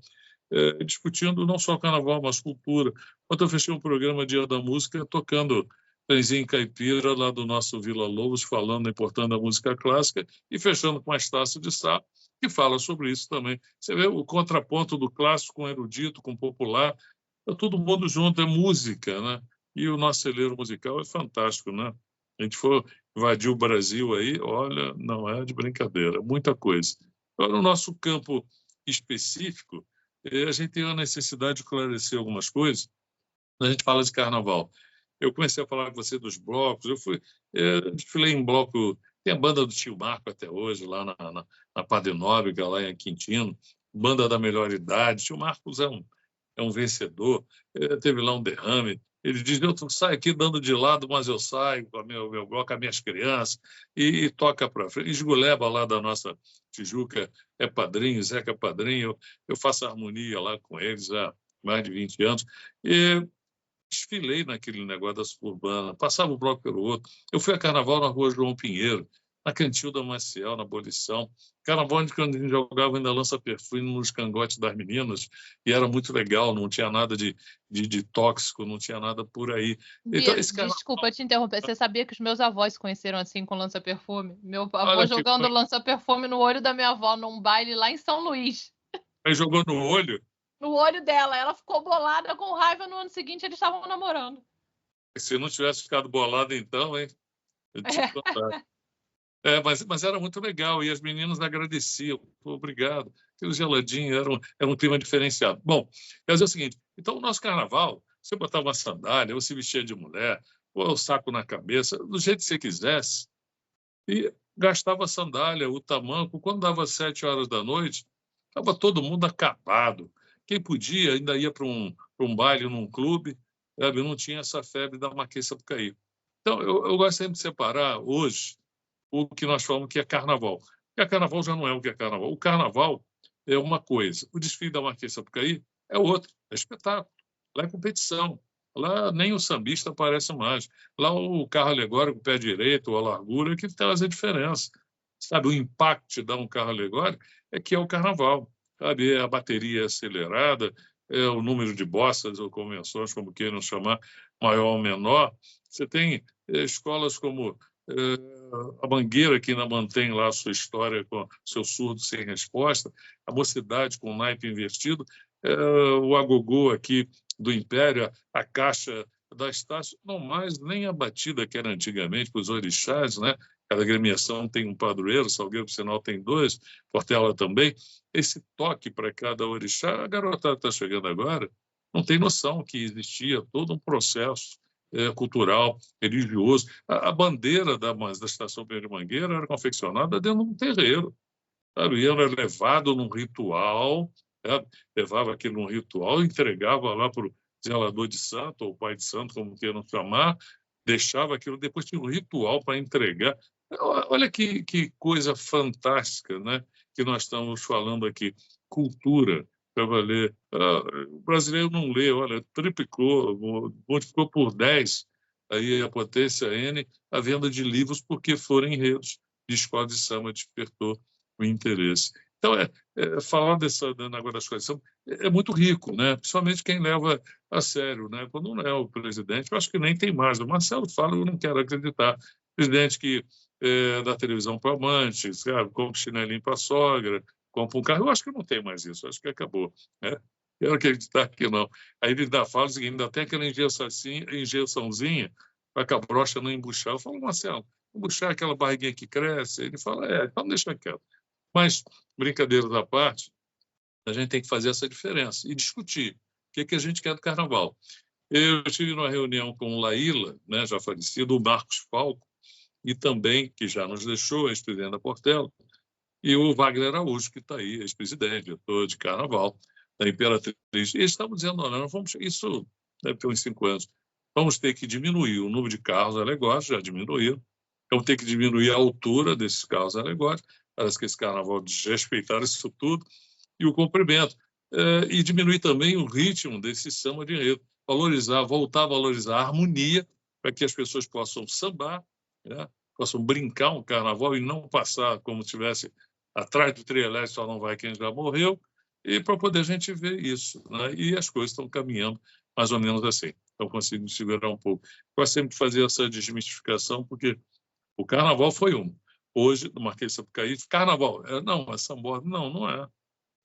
discutindo não só carnaval, mas cultura. Ontem eu fechei um programa Dia da Música tocando Trenzinho Caipira, lá do nosso Vila Lobos, falando da importância da música clássica e fechando com a Estácio de Sá, que fala sobre isso também. Você vê o contraponto do clássico com o erudito, com o popular, todo mundo junto, é música, né? E o nosso celeiro musical é fantástico, né? A gente for invadir o Brasil aí, olha, não é de brincadeira, muita coisa. Agora, no nosso campo específico, a gente tem a necessidade de esclarecer algumas coisas. A gente fala de carnaval. Eu comecei a falar com você dos blocos, desfilei em bloco, tem a banda do Tio Marco até hoje, lá na Padre Nóbrega, lá em Quintino, banda da melhor idade. Tio Marcos é um vencedor, teve lá um derrame. Ele diz, eu saio aqui dando de lado, mas eu saio com o meu bloco, com as minhas crianças, e toca para frente. Esguleba lá da nossa Tijuca é padrinho, Zeca é padrinho, eu faço harmonia lá com eles há mais de 20 anos. E desfilei naquele negócio da suburbana, passava o bloco pelo outro. Eu fui a carnaval na rua João Pinheiro, na Cantilda Maciel, na Abolição. Carnaval onde a gente jogava ainda lança-perfume nos cangotes das meninas, e era muito legal, não tinha nada de tóxico, não tinha nada por aí. Então, desculpa te interromper, você sabia que os meus avós se conheceram assim com lança-perfume? Meu avô jogando lança-perfume no olho da minha avó num baile lá em São Luís. Aí jogou no olho? No olho dela. Ela ficou bolada com raiva, no ano seguinte eles estavam namorando. Se não tivesse ficado bolada então, hein? Eu tinha contado. Mas era muito legal, e as meninas agradeciam. Obrigado. Aquele geladinho, era um clima diferenciado. Bom, quer dizer o seguinte, então o nosso carnaval, você botava uma sandália, ou se vestia de mulher, ou o saco na cabeça, do jeito que você quisesse, e gastava a sandália, o tamanco. Quando dava 7 horas da noite, estava todo mundo acabado. Quem podia ainda ia para um baile num clube, sabe? Não tinha essa febre da Marquês de Sapucaí. Então, eu gosto sempre de separar hoje o que nós falamos que é carnaval. Porque a carnaval já não é o que é carnaval. O carnaval é uma coisa. O desfile da Marquês de Sapucaí é outra. É espetáculo. Lá é competição. Lá nem o sambista aparece mais. Lá o carro alegórico, o pé direito, ou a largura, que faz a diferença. Sabe, o impacto de dar um carro alegórico é que é o carnaval. Sabe, é a bateria acelerada, é o número de bossas ou convenções, como queiram chamar, maior ou menor. Você tem escolas como a Mangueira, que ainda mantém lá a sua história com seu surdo sem resposta, a Mocidade com o naipe invertido, o agogô aqui do Império, a Caixa da Estácio, não mais nem a batida que era antigamente para os orixás, né? Cada agremiação tem um padroeiro, Salgueiro, por sinal, tem 2, Portela também. Esse toque para cada orixá, a garotada está chegando agora, não tem noção que existia todo um processo cultural, religioso. A bandeira da Estação Pedro de Mangueira era confeccionada dentro de um terreiro, sabe? E era levado num ritual, sabe? Levava aquilo num ritual, entregava lá para o zelador de santo, ou pai de santo, como queiram chamar, deixava aquilo, depois tinha um ritual para entregar. Olha que coisa fantástica, né? Que nós estamos falando aqui. Cultura, para valer. O brasileiro não lê, olha, triplicou, multiplicou por 10 aí a potência N a venda de livros, porque foram enredos de escola de samba, despertou o interesse. Então, falar dessa agora das coisas é muito rico, né? Principalmente quem leva a sério, né? Quando não é o presidente, eu acho que nem tem mais. O Marcelo fala, eu não quero acreditar. Presidente que dá televisão para amantes, compra chinelinho para a sogra, compra um carro. Eu acho que não tem mais isso, acho que acabou, né? Quero acreditar que não. Aí ele fala o seguinte, ainda tem aquela injeçãozinha para que a brocha não embuchar. Eu falo, Marcelo, embuchar aquela barriguinha que cresce? Ele fala, então deixa quieto. Mas, brincadeiras à parte, a gente tem que fazer essa diferença e discutir o que a gente quer do carnaval. Eu estive numa reunião com o Laíla, né, já falecido, o Marcos Falco, e também, que já nos deixou, ex-presidente da Portela, e o Wagner Araújo, que está aí, ex-presidente, diretor de carnaval, da Imperatriz. E eles estavam dizendo, olha, nós vamos, isso deve ter uns 5 anos, vamos ter que diminuir o número de carros alegóricos, já diminuíram, vamos ter que diminuir a altura desses carros alegóricos, parece que esse carnaval desrespeitaram isso tudo, e o comprimento. E diminuir também o ritmo desse samba de enredo. voltar a valorizar a harmonia, para que as pessoas possam sambar, né? Possam brincar um carnaval e não passar como se estivesse atrás do trielete, só não vai quem já morreu, e para poder a gente ver isso, né? E as coisas estão caminhando mais ou menos assim. Então, consigo segurar um pouco. Eu sempre fazer essa desmistificação, porque o carnaval foi um. Hoje, no Marquês de Sapucaí, carnaval. Não, é samba. Não, não é.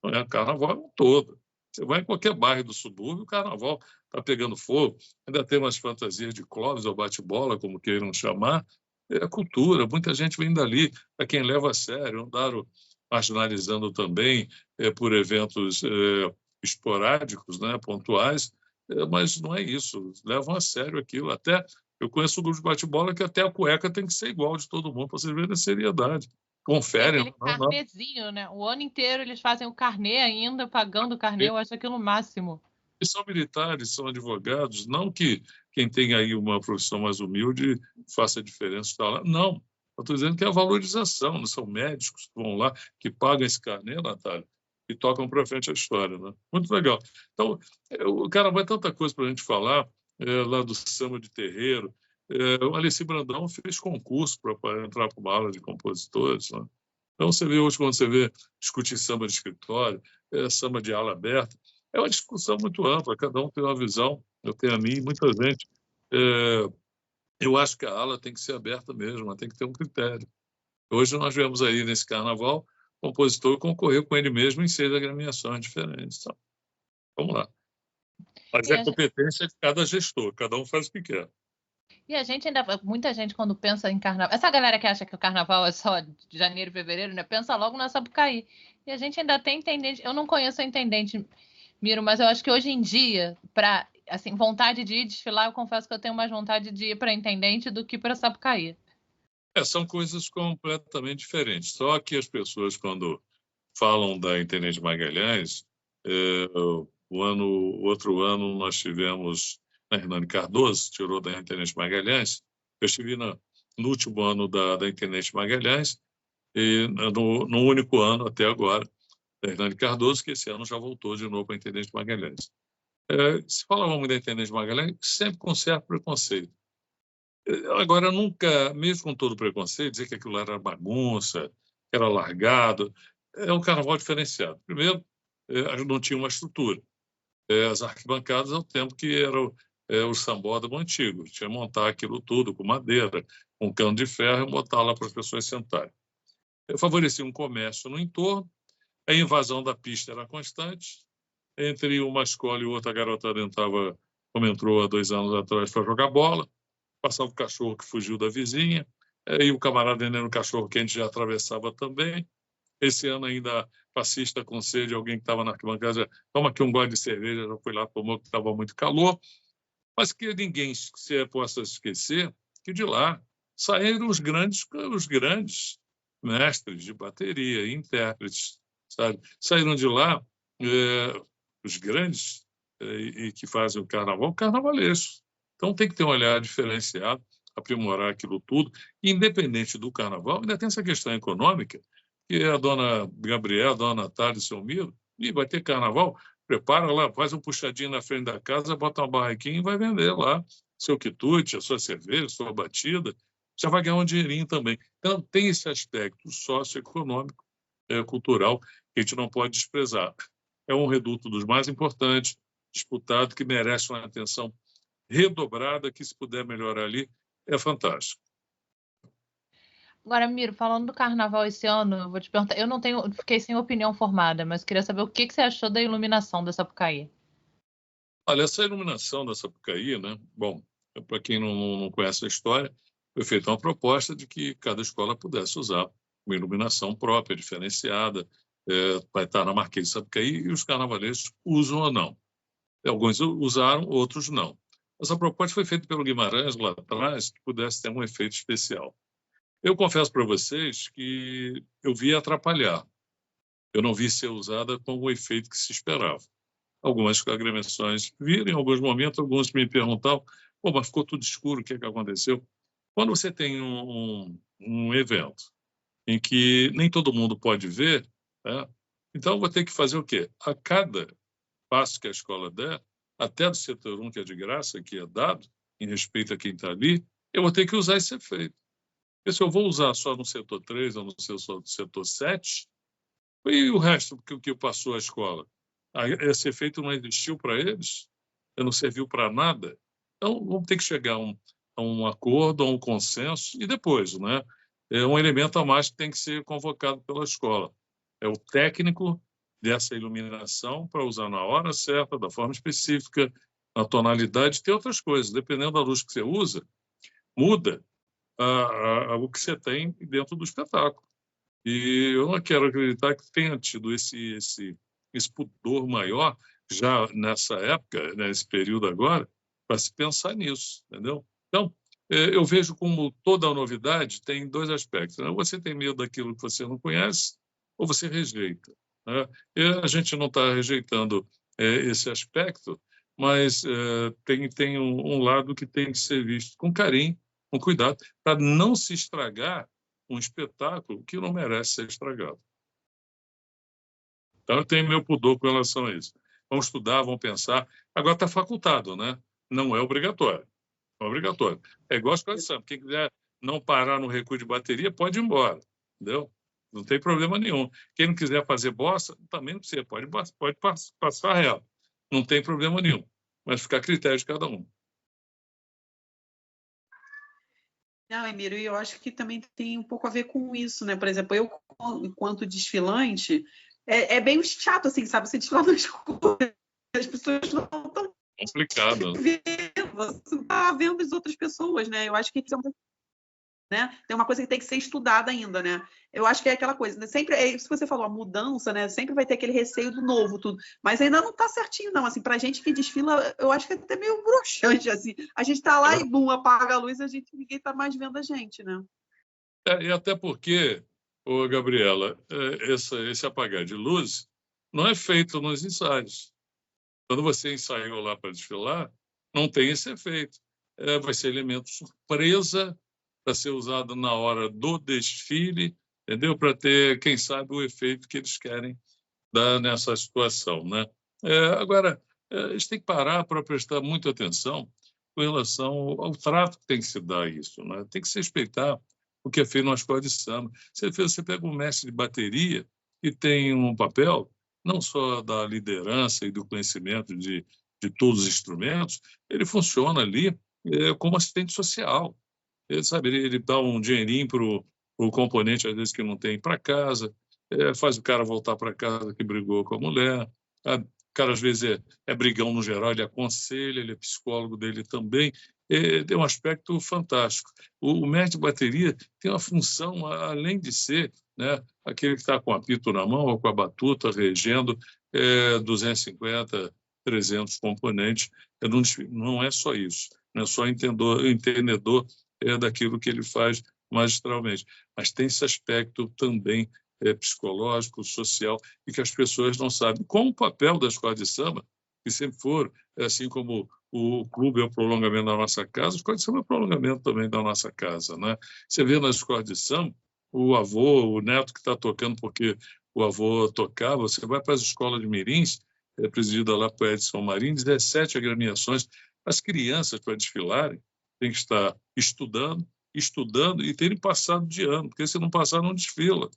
Não é. Carnaval é um todo. Você vai em qualquer bairro do subúrbio, o carnaval está pegando fogo. Ainda tem umas fantasias de Clóvis ou bate-bola, como queiram chamar. É cultura, muita gente vem dali. Para quem leva a sério, andaram marginalizando também por eventos esporádicos, né, pontuais, mas não é isso. Levam a sério aquilo. Até eu conheço um grupo de bate-bola que até a cueca tem que ser igual de todo mundo, para vocês verem a seriedade. Conferem. Aquele carnezinho, né? O ano inteiro eles fazem o carnê ainda, pagando o carnê, eu acho aquilo o máximo. E são militares, são advogados, não que quem tem aí uma profissão mais humilde faça diferença. Não, eu estou dizendo que é a valorização, não são médicos que vão lá, que pagam esse carnê, Natália, e tocam para frente a história. Né? Muito legal. Então, o carnaval é tanta coisa para a gente falar, lá do samba de terreiro. O Alessi Brandão fez concurso para entrar para uma aula de compositores. Né? Então, você vê hoje, quando você vê discutir samba de escritório, samba de ala aberta, é uma discussão muito ampla, cada um tem uma visão, eu tenho a minha, muita gente. Eu acho que a ala tem que ser aberta mesmo, ela tem que ter um critério. Hoje nós vemos aí nesse carnaval, o compositor concorreu com ele mesmo em 6 agremiações diferentes. Então, vamos lá. Mas é competência de cada gestor, cada um faz o que quer. E a gente ainda, muita gente quando pensa em carnaval, essa galera que acha que o carnaval é só de janeiro e fevereiro, né, pensa logo na Sapucaí. E a gente ainda tem intendente, eu não conheço a intendente, Miro, mas eu acho que hoje em dia, para assim, vontade de ir desfilar, eu confesso que eu tenho mais vontade de ir para intendente do que para Sapucaí. São coisas completamente diferentes. Só que as pessoas, quando falam da Intendente Magalhães, outro ano nós tivemos a Hernani Cardoso, tirou da Intendente Magalhães. Eu estive no último ano da Intendente Magalhães, e no único ano até agora, da Hernani Cardoso, que esse ano já voltou de novo para a Intendente Magalhães. Se falava muito da Intendente Magalhães, sempre com certo preconceito. Agora, nunca, mesmo com todo o preconceito, dizer que aquilo era bagunça, que era largado, é um carnaval diferenciado. Primeiro, não tinha uma estrutura. As arquibancadas, ao tempo que era o sambódromo antigo. Tinha que montar aquilo tudo com madeira, com cano de ferro e botar lá para as pessoas sentarem. Favorecia um comércio no entorno, a invasão da pista era constante, entre uma escola e outra a garotada entrava, como entrou há 2 anos atrás, para jogar bola, passava o cachorro que fugiu da vizinha, e o camarada vendendo o cachorro quente já atravessava também. Esse ano ainda fascista com sede, alguém que estava na arquibancada, toma aqui um gole de cerveja, já foi lá, tomou, que estava muito calor. Mas que ninguém possa esquecer que de lá saíram os grandes mestres de bateria, intérpretes, sabe? Saíram de lá os grandes e que fazem o carnavalesco. Então tem que ter um olhar diferenciado, aprimorar aquilo tudo. E, independente do carnaval, ainda tem essa questão econômica, que a dona Gabriela, a dona Natália e seu Miro, e vai ter carnaval, prepara lá, faz um puxadinho na frente da casa, bota uma barraquinha e vai vender lá seu quitute, a sua cerveja, a sua batida, já vai ganhar um dinheirinho também. Então, tem esse aspecto socioeconômico, cultural, que a gente não pode desprezar. É um reduto dos mais importantes, disputado, que merece uma atenção redobrada, que se puder melhorar ali, é fantástico. Agora, Miro, falando do carnaval esse ano, eu vou te perguntar, fiquei sem opinião formada, mas queria saber o que você achou da iluminação da Sapucaí. Olha, essa iluminação da Sapucaí, né? Bom, para quem não conhece a história, foi feita uma proposta de que cada escola pudesse usar uma iluminação própria, diferenciada, vai estar na Marquês de Sapucaí, e os carnavalescos usam ou não. Alguns usaram, outros não. Essa proposta foi feita pelo Guimarães lá atrás, que pudesse ter um efeito especial. Eu confesso para vocês que eu vi atrapalhar. Eu não vi ser usada com o efeito que se esperava. Algumas agremiações viram, em alguns momentos, alguns me perguntavam, mas ficou tudo escuro, o que aconteceu? Quando você tem um evento em que nem todo mundo pode ver, né? Então vou ter que fazer o quê? A cada passo que a escola der, até do setor 1, que é de graça, que é dado, em respeito a quem está ali, eu vou ter que usar esse efeito. Porque se eu vou usar só no setor 3 ou no setor 7, e o resto que passou a escola? Esse efeito não existiu para eles? Não serviu para nada? Então, vamos ter que chegar a um acordo, a um consenso, e depois, né? É um elemento a mais que tem que ser convocado pela escola. É o técnico dessa iluminação para usar na hora certa, da forma específica, na tonalidade, tem outras coisas. Dependendo da luz que você usa, muda o que você tem dentro do espetáculo. E eu não quero acreditar que tenha tido esse pudor maior já nessa época, nesse período agora, para se pensar nisso, entendeu? Então, eu vejo como toda novidade tem dois aspectos, né? Você tem medo daquilo que você não conhece ou você rejeita, né? E a gente não está rejeitando esse aspecto, mas tem um lado que tem que ser visto com carinho, com cuidado, para não se estragar um espetáculo que não merece ser estragado. Então, eu tenho meu pudor com relação a isso. Vamos estudar, vamos pensar. Agora está facultado, né? Não é obrigatório. Não é obrigatório. É igual a escola de samba. Quem quiser não parar no recuo de bateria, pode ir embora. Entendeu? Não tem problema nenhum. Quem não quiser fazer bossa, também não precisa. Pode passar reto. Não tem problema nenhum. Mas fica a critério de cada um. Não, Emílio, e eu acho que também tem um pouco a ver com isso, né? Por exemplo, eu, enquanto desfilante, é bem chato, assim, sabe? Você desfilar no escuro, as pessoas não estão complicado. Vendo, você está vendo as outras pessoas, né? Eu acho que né? Tem uma coisa que tem que ser estudada ainda, né? Eu acho que é aquela coisa, né? Sempre, se você falou a mudança, né? Sempre vai ter aquele receio do novo, tudo. Mas ainda não está certinho, não. Assim, para a gente que desfila, eu acho que é até meio broxante, assim. A gente está lá e, bum, apaga a luz, ninguém está mais vendo a gente, né? E até porque, Gabriela, esse apagar de luz não é feito nos ensaios. Quando você ensaiou lá para desfilar, não tem esse efeito. Vai ser elemento surpresa para ser usado na hora do desfile, entendeu? Para ter, quem sabe, o efeito que eles querem dar nessa situação, né? Agora, eles têm que parar para prestar muita atenção com relação ao trato que tem que se dar a isso, né? Tem que se respeitar o que é feito numa escola de samba. Você pega um mestre de bateria e tem um papel não só da liderança e do conhecimento de todos os instrumentos, ele funciona ali como assistente social. Ele dá um dinheirinho para o componente, às vezes, que não tem para casa, faz o cara voltar para casa que brigou com a mulher. O cara, às vezes, é brigão no geral, ele aconselha, ele é psicólogo dele também. Tem um aspecto fantástico. O mestre de bateria tem uma função, além de ser, né, aquele que está com o apito na mão ou com a batuta, regendo 250, 300 componentes. Não é só isso. Não é só entendedor daquilo que ele faz magistralmente. Mas tem esse aspecto também psicológico, social, e que as pessoas não sabem. Como o papel da escola de samba, que sempre for, assim como o clube é o prolongamento da nossa casa, a escola de samba é o prolongamento também da nossa casa, né? Você vê na escola de samba, o avô, o neto que está tocando porque o avô tocava, você vai para as escolas de mirins, presidida lá por Edson Marim, 17 agremiações. As crianças, para desfilarem, têm que estar estudando e terem passado de ano, porque se não passar, não desfila.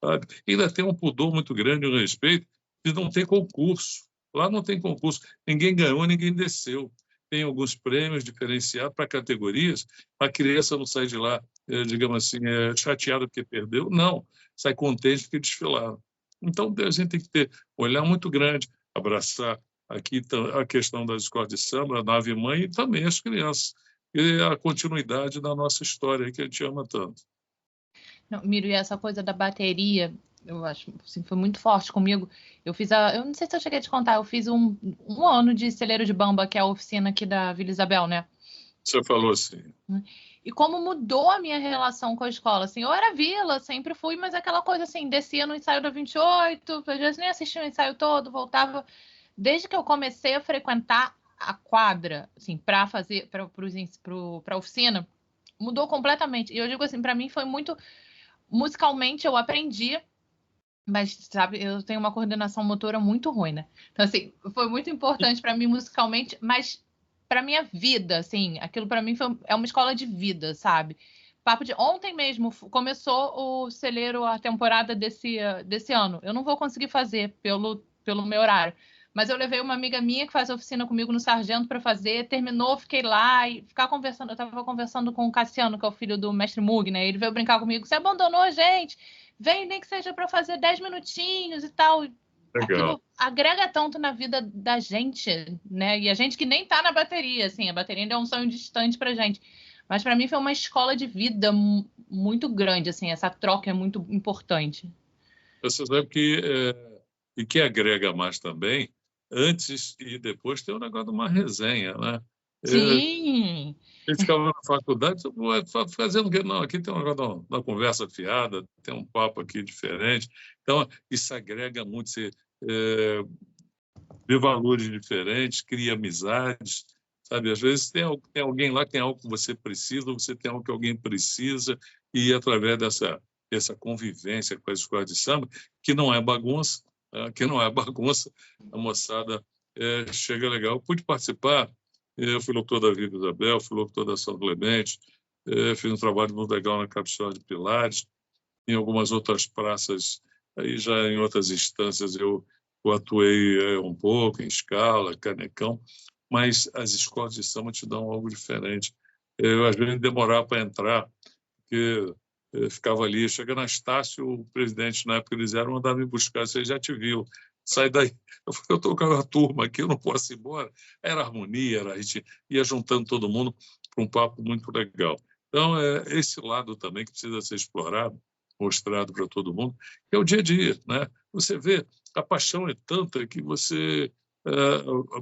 Sabe? Ainda tem um pudor muito grande no respeito de não ter concurso. Lá não tem concurso. Ninguém ganhou, ninguém desceu. Tem alguns prêmios diferenciados para categorias. A criança não sai de lá, digamos assim, chateada porque perdeu. Não, sai contente porque desfilaram. Então, a gente tem que ter um olhar muito grande, abraçar aqui a questão das escolas de samba, a nave-mãe e também as crianças. E a continuidade da nossa história, que a gente ama tanto. Não, Miro, e essa coisa da bateria, eu acho, assim, foi muito forte comigo. Eu não sei se eu cheguei a te contar, eu fiz um ano de celeiro de bamba, que é a oficina aqui da Vila Isabel, né? Você falou assim. E como mudou a minha relação com a escola, assim, eu era vila, sempre fui, mas aquela coisa assim, descia no ensaio da 28, às vezes nem assistia o ensaio todo, voltava. Desde que eu comecei a frequentar a quadra, assim, para fazer, para a oficina, mudou completamente. E eu digo assim, para mim foi muito musicalmente eu aprendi Mas, sabe, eu tenho uma coordenação motora muito ruim, né? Então, assim, foi muito importante para mim musicalmente, mas para minha vida, assim, aquilo para mim é uma escola de vida, sabe? Papo de ontem mesmo começou o celeiro, a temporada desse ano. Eu não vou conseguir fazer pelo meu horário. Mas eu levei uma amiga minha que faz oficina comigo no Sargento para fazer, terminou, fiquei lá e ficar conversando. Eu estava conversando com o Cassiano, que é o filho do mestre Mug, né? Ele veio brincar comigo. Você abandonou a gente? Vem, nem que seja para fazer 10 minutinhos e tal. Legal. Aquilo agrega tanto na vida da gente, né? E a gente que nem tá na bateria, assim, a bateria ainda é um sonho distante pra gente. Mas para mim foi uma escola de vida muito grande, assim, essa troca é muito importante. Você sabe e que agrega mais também, antes e depois tem o negócio de uma resenha, né? Sim! Eu ficava na faculdade fazendo o quê? Não, aqui tem um negócio de uma conversa fiada, tem um papo aqui diferente. Então, isso agrega muito. Você vê valores diferentes, cria amizades, sabe? Às vezes tem alguém lá que tem algo que você precisa, você tem algo que alguém precisa, e através dessa convivência com a escola de samba, que não é bagunça, a moçada chega legal. Eu pude participar, eu fui locutor da Vila Isabel, fui locutor da São Clemente, fiz um trabalho muito legal na Capixaba de Pilares, em algumas outras praças, aí já em outras instâncias eu atuei um pouco em Scala, Canecão, mas as escolas de samba te dão algo diferente. Eu, às vezes, demorava para entrar, porque eu ficava ali. Chega na Estácio, o presidente, na época, eles eram, mandava me buscar, você já te viu, sai daí. Eu falei, eu estou com a turma aqui, eu não posso ir embora. Era harmonia, a gente ia juntando todo mundo para um papo muito legal. Então, esse lado também que precisa ser explorado, mostrado para todo mundo, que é o dia a dia, né? Você vê, a paixão é tanta que você,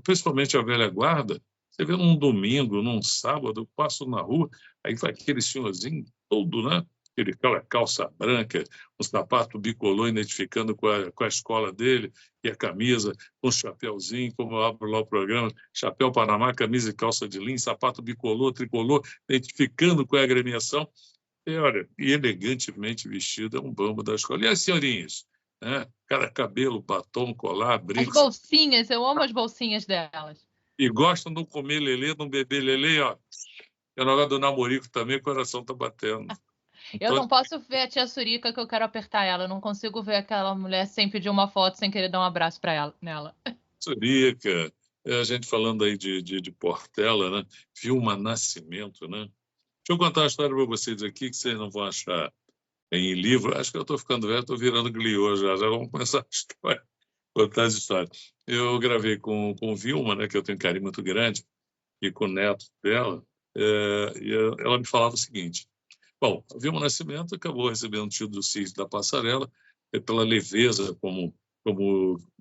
principalmente a velha guarda, você vê num domingo, num sábado, eu passo na rua, aí vai aquele senhorzinho todo, né? Aquela calça branca, um sapato bicolor identificando com a escola dele, e a camisa, um chapéuzinho, como eu abro lá o programa, chapéu Panamá, camisa e calça de linho, sapato bicolor, tricolor, identificando com a agremiação. E, olha, e elegantemente vestido, é um bambo da escola. E as senhorinhas? Né? Cara, cabelo, batom, colar, As brincos. bolsinhas, eu amo as bolsinhas delas. E gostam de comer lelê, de beber lelê, ó. É na hora do namorico também, o coração tá batendo. Eu não posso ver a tia Surica que eu quero apertar ela. Eu não consigo ver aquela mulher sem pedir uma foto, sem querer dar um abraço para ela, nela. Surica, a gente falando aí de Portela, né? Vilma Nascimento, né? Deixa eu contar uma história para vocês aqui que vocês não vão achar em livro. Acho que eu estou ficando velho, estou virando griot já. Já vamos começar a história, contar as histórias. Eu gravei com Vilma, né? Que eu tenho um carinho muito grande, e com o neto dela, e ela me falava o seguinte. Bom, a Vilma Nascimento acabou recebendo o título do CIS da Passarela pela leveza como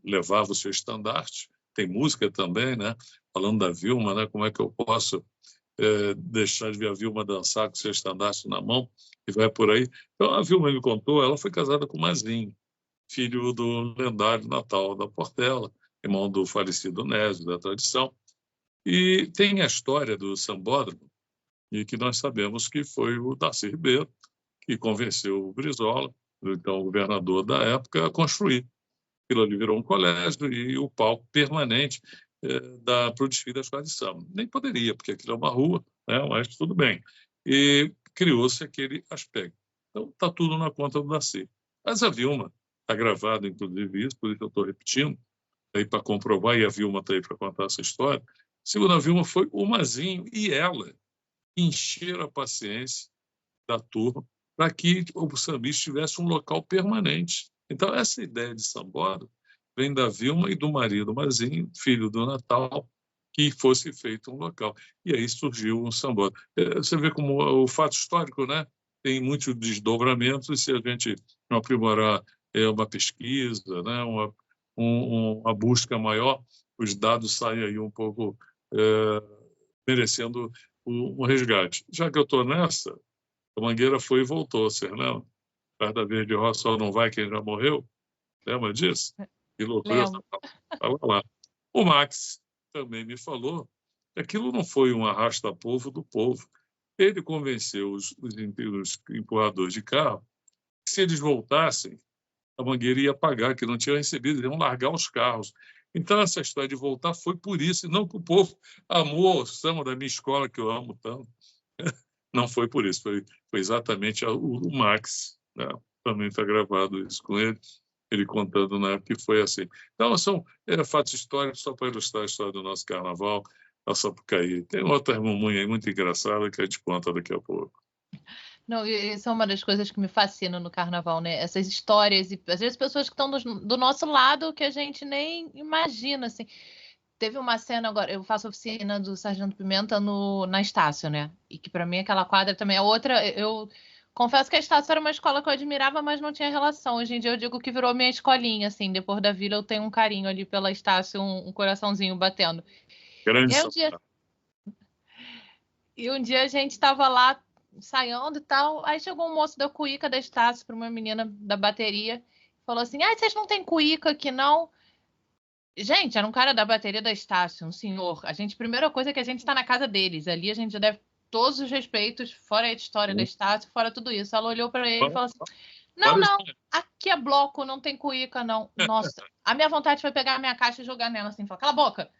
levava o seu estandarte. Tem música também, né? Falando da Vilma, né? Como é que eu posso deixar de ver a Vilma dançar com o seu estandarte na mão e vai por aí. Então, a Vilma me contou, ela foi casada com o Mazinho, filho do lendário Natal da Portela, irmão do falecido Nésio, da tradição. E tem a história do sambódromo, e que nós sabemos que foi o Darcy Ribeiro que convenceu o Brizola, então o governador da época, a construir. Aquilo ali virou um colégio e o palco permanente para o desfile da escola de samba. Nem poderia, porque aquilo é uma rua, né? Mas tudo bem. E criou-se aquele aspecto. Então, está tudo na conta do Darcy. Mas a Vilma, está gravado, inclusive, isso, por isso eu estou repetindo, aí para comprovar, e a Vilma está aí para contar essa história. Segundo a Vilma, foi o Mazinho e ela encheram a paciência da turma para que o sambista tivesse um local permanente. Então, essa ideia de sambódromo vem da Vilma e do marido Mazinho, filho do Natal, que fosse feito um local. E aí surgiu um sambódromo. Você vê como o fato histórico, né? Tem muitos desdobramentos, e se a gente não aprimorar uma pesquisa, né? uma busca maior, os dados saem aí um pouco merecendo um resgate. Já que eu estou nessa, a Mangueira foi e voltou, você lembra? Cada vez de roça só não vai quem já morreu. Lembra disso? Que loucura. Estava lá. O Max também me falou que aquilo não foi um arrasta-povo do povo. Ele convenceu os empurradores de carro que se eles voltassem a Mangueira ia pagar, que não tinha recebido, iam largar os carros. Então, essa história de voltar foi por isso, e não que o povo amou o samba da minha escola, que eu amo tanto. Não foi por isso, foi exatamente o Max, né? Também está gravado isso com ele contando na época que foi assim. Então, são fatos históricos só para ilustrar a história do nosso carnaval, a Sapucaí. Tem outra testemunha aí muito engraçada que a gente conta daqui a pouco. Não, isso é uma das coisas que me fascina no carnaval, né? Essas histórias, e às vezes pessoas que estão do nosso lado que a gente nem imagina, assim. Teve uma cena agora, eu faço oficina do Sargento Pimenta na Estácio, né? E que para mim aquela quadra também é outra. Eu confesso que a Estácio era uma escola que eu admirava, mas não tinha relação. Hoje em dia eu digo que virou minha escolinha, assim. Depois da vila eu tenho um carinho ali pela Estácio, um coraçãozinho batendo. Grande E um dia a gente estava lá ensaiando e tal. Aí chegou um moço da cuíca da Estácio para uma menina da bateria. Falou assim: ah, vocês não têm cuíca aqui, não? Gente, era um cara da bateria da Estácio, um senhor. Primeira coisa é que a gente está na casa deles. Ali a gente já deve todos os respeitos, fora a história da Estácio, fora tudo isso. Ela olhou para ele e falou assim: não, aqui é bloco, não tem cuíca, não. Nossa, a minha vontade foi pegar a minha caixa e jogar nela assim, falar: cala a boca.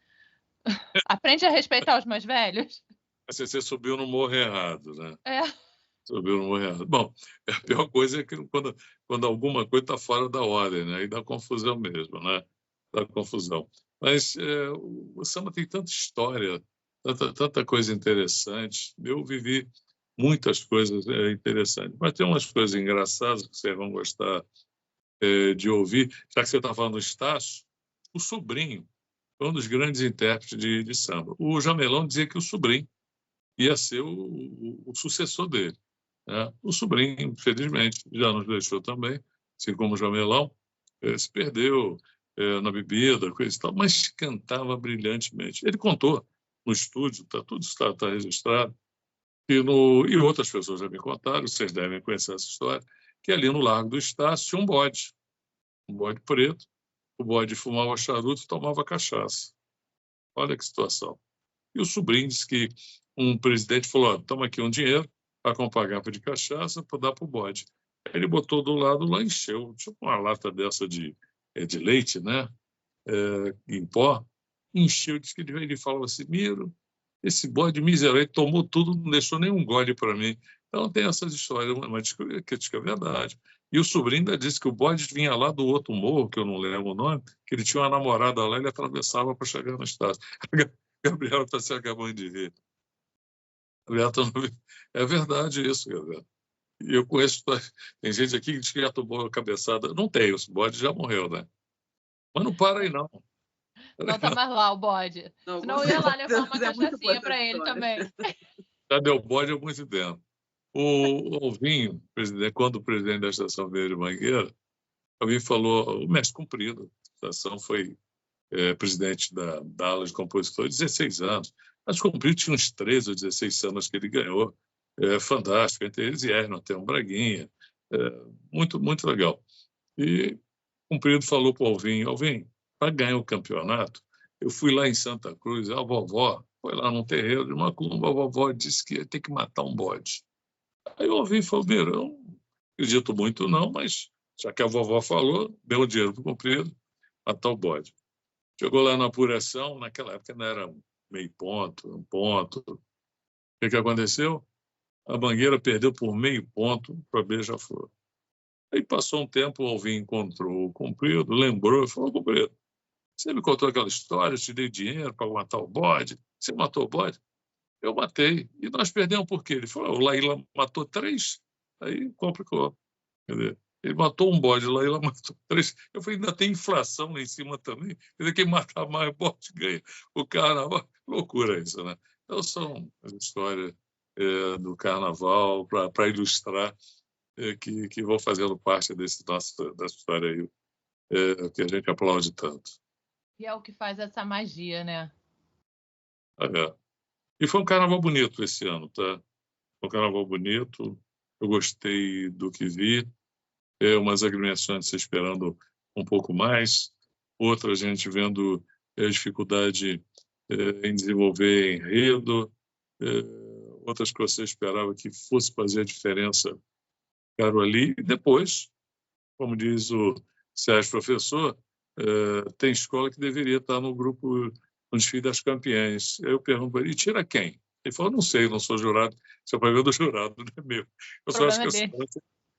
Aprende a respeitar os mais velhos. Você subiu no morro errado, né? É. Subiu no morro errado. Bom, a pior coisa é que quando alguma coisa está fora da ordem, né? Aí dá confusão mesmo, né? Dá confusão. Mas o samba tem tanta história, tanta coisa interessante. Eu vivi muitas coisas interessantes. Mas tem umas coisas engraçadas que vocês vão gostar de ouvir. Já que você está falando do Estácio, o sobrinho foi um dos grandes intérpretes de samba. O Jamelão dizia que o sobrinho ia ser o sucessor dele, né? O sobrinho, infelizmente, já nos deixou também, assim como o Jamelão, se perdeu na bebida, coisa e tal, mas cantava brilhantemente. Ele contou no estúdio, tudo está registrado, e outras pessoas já me contaram, vocês devem conhecer essa história, que ali no Largo do Estácio tinha um bode preto, o bode fumava charuto e tomava cachaça. Olha que situação. E o sobrinho disse que um presidente falou: toma aqui um dinheiro para comprar garrafa de cachaça para dar para o bode. Aí ele botou do lado lá, encheu, tipo uma lata dessa de leite, né? Em pó, encheu, disse que ele falava assim: Miro, esse bode miserável tomou tudo, não deixou nenhum gole para mim. Então tem essas histórias, mas diz que é verdade. E o sobrinho ainda disse que o bode vinha lá do outro morro, que eu não lembro o nome, que ele tinha uma namorada lá, ele atravessava para chegar na estátua. Gabriela está se acabando de ver. É verdade isso, Gabriela. E eu conheço, tem gente aqui que diz que já tomou a cabeçada. Não tem, o bode já morreu, né? Mas não para aí, não. Não tá mais lá o bode. Não, senão eu ia lá levar uma cachaçinha para ele também. Já deu bode há muito tempo. O Alvinho, quando o presidente da Estação Verde Mangueira, Alvinho falou, o mestre Cumprido, a estação foi presidente da ala de compositores, 16 anos. Mas Cumprido tinha uns 13 ou 16 anos que ele ganhou. Fantástico, entre eles e Erno, até um Braguinha. Muito, muito legal. E Cumprido falou para o Alvinho, para ganhar o campeonato, eu fui lá em Santa Cruz, a vovó foi lá num terreiro de Macumba, a vovó disse que ia ter que matar um bode. Aí o Alvinho falou, eu não acredito muito não, mas já que a vovó falou, deu o dinheiro para o Cumprido, matar o bode. Chegou lá na apuração, naquela época não era meio ponto, um ponto. O que aconteceu? A Mangueira perdeu por meio ponto para Beija-Flor. Aí passou um tempo, o Alvinho encontrou o Cumprido, lembrou e falou, Cumprido, você me contou aquela história, eu te dei dinheiro para matar o bode, você matou o bode? Eu matei. E nós perdemos por quê? Ele falou, o Laíla matou 3, aí complicou. Quer dizer, ele matou um bode, lá Laíla matou 3. Eu falei, ainda tem inflação lá em cima também. Quer dizer, quem matar mais bode ganha o carnaval. Loucura isso, né? Então, são as histórias do carnaval para ilustrar que vão fazendo parte dessa história aí, que a gente aplaude tanto. E é o que faz essa magia, né? E foi um carnaval bonito esse ano, tá? Foi um carnaval bonito, eu gostei do que vi, umas agremiações esperando um pouco mais, outra gente vendo dificuldade em desenvolver enredo, outras que você esperava que fosse fazer a diferença, ficaram ali, e depois como diz o Sérgio Professor, tem escola que deveria estar no grupo, no desfile das campeãs. Eu pergunto para ele, e tira quem? Ele falou, não sei, eu não sou jurado, isso é o problema do jurado, não é meu. Eu só acho que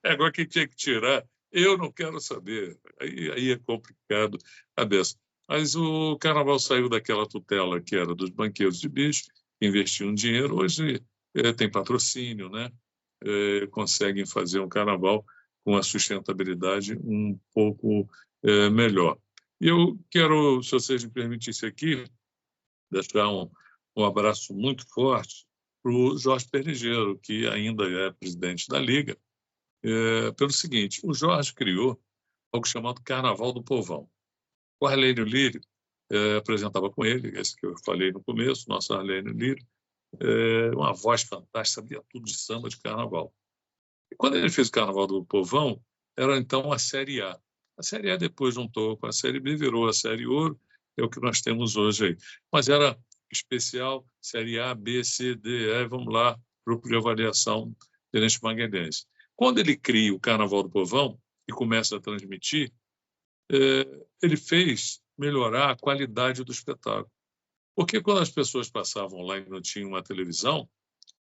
agora quem tinha que tirar, eu não quero saber. Aí é complicado a beça. Mas o carnaval saiu daquela tutela que era dos banqueiros de bicho, que investiam dinheiro, hoje tem patrocínio, né? Conseguem fazer um carnaval com a sustentabilidade um pouco melhor. E eu quero, se vocês me permitissem aqui, deixar um abraço muito forte para o Jorge Perligeiro, que ainda é presidente da Liga, pelo seguinte, o Jorge criou algo chamado Carnaval do Povão. O Arlênio Lírio apresentava com ele, esse que eu falei no começo, nosso Arlênio Lírio, uma voz fantástica, sabia tudo de samba, de carnaval. E quando ele fez o Carnaval do Povão, era então a Série A. A Série A depois juntou com a Série B, virou a Série Ouro, que é o que nós temos hoje aí. Mas era especial, Série A, B, C, D, E, vamos lá, grupo de avaliação Tenente Magalhães. Quando ele cria o Carnaval do Povão e começa a transmitir, ele fez melhorar a qualidade do espetáculo. Porque quando as pessoas passavam lá e não tinham uma televisão,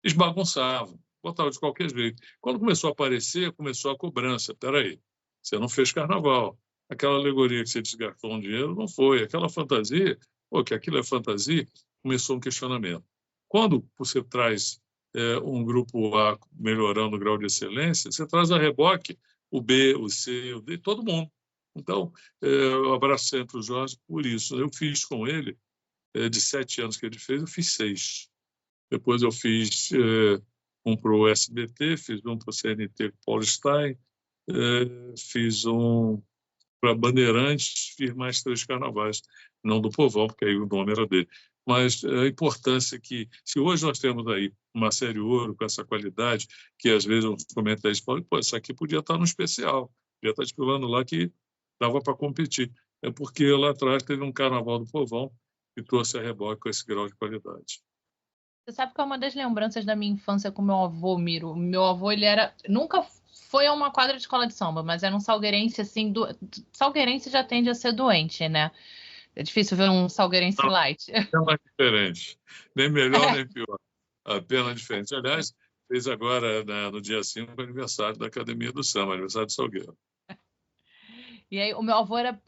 eles bagunçavam, botavam de qualquer jeito. Quando começou a aparecer, começou a cobrança. Espera aí, você não fez carnaval. Aquela alegoria que você desgastou um dinheiro, não foi. Aquela fantasia, que aquilo é fantasia, começou um questionamento. Quando você traz um grupo A melhorando o grau de excelência, você traz a reboque o B, o C, o D, todo mundo. Então, eu abraço sempre o Jorge por isso. Eu fiz com ele, de 7 anos que ele fez, eu fiz 6. Depois eu fiz um para o SBT, fiz um para o CNT com Paulo Stein, fiz um para Bandeirantes, fiz mais 3 carnavais, não do Povão, porque aí o nome era dele. Mas a importância que, se hoje nós temos aí uma série ouro com essa qualidade, que às vezes os comentários falam, isso aqui podia estar no especial, podia estar desfilando lá que dava para competir. É porque lá atrás teve um Carnaval do Povão que trouxe a reboque com esse grau de qualidade. Você sabe que é uma das lembranças da minha infância com meu avô, Miro. Meu avô, ele nunca foi a uma quadra de escola de samba, mas era um salgueirense, assim, salgueirense já tende a ser doente, né? É difícil ver um salgueirense light. É mais diferente. Nem melhor, nem pior. Apenas diferente. Aliás, fez agora, no dia 5, o aniversário da Academia do Samba, aniversário de Salgueiro. E aí, o meu avô era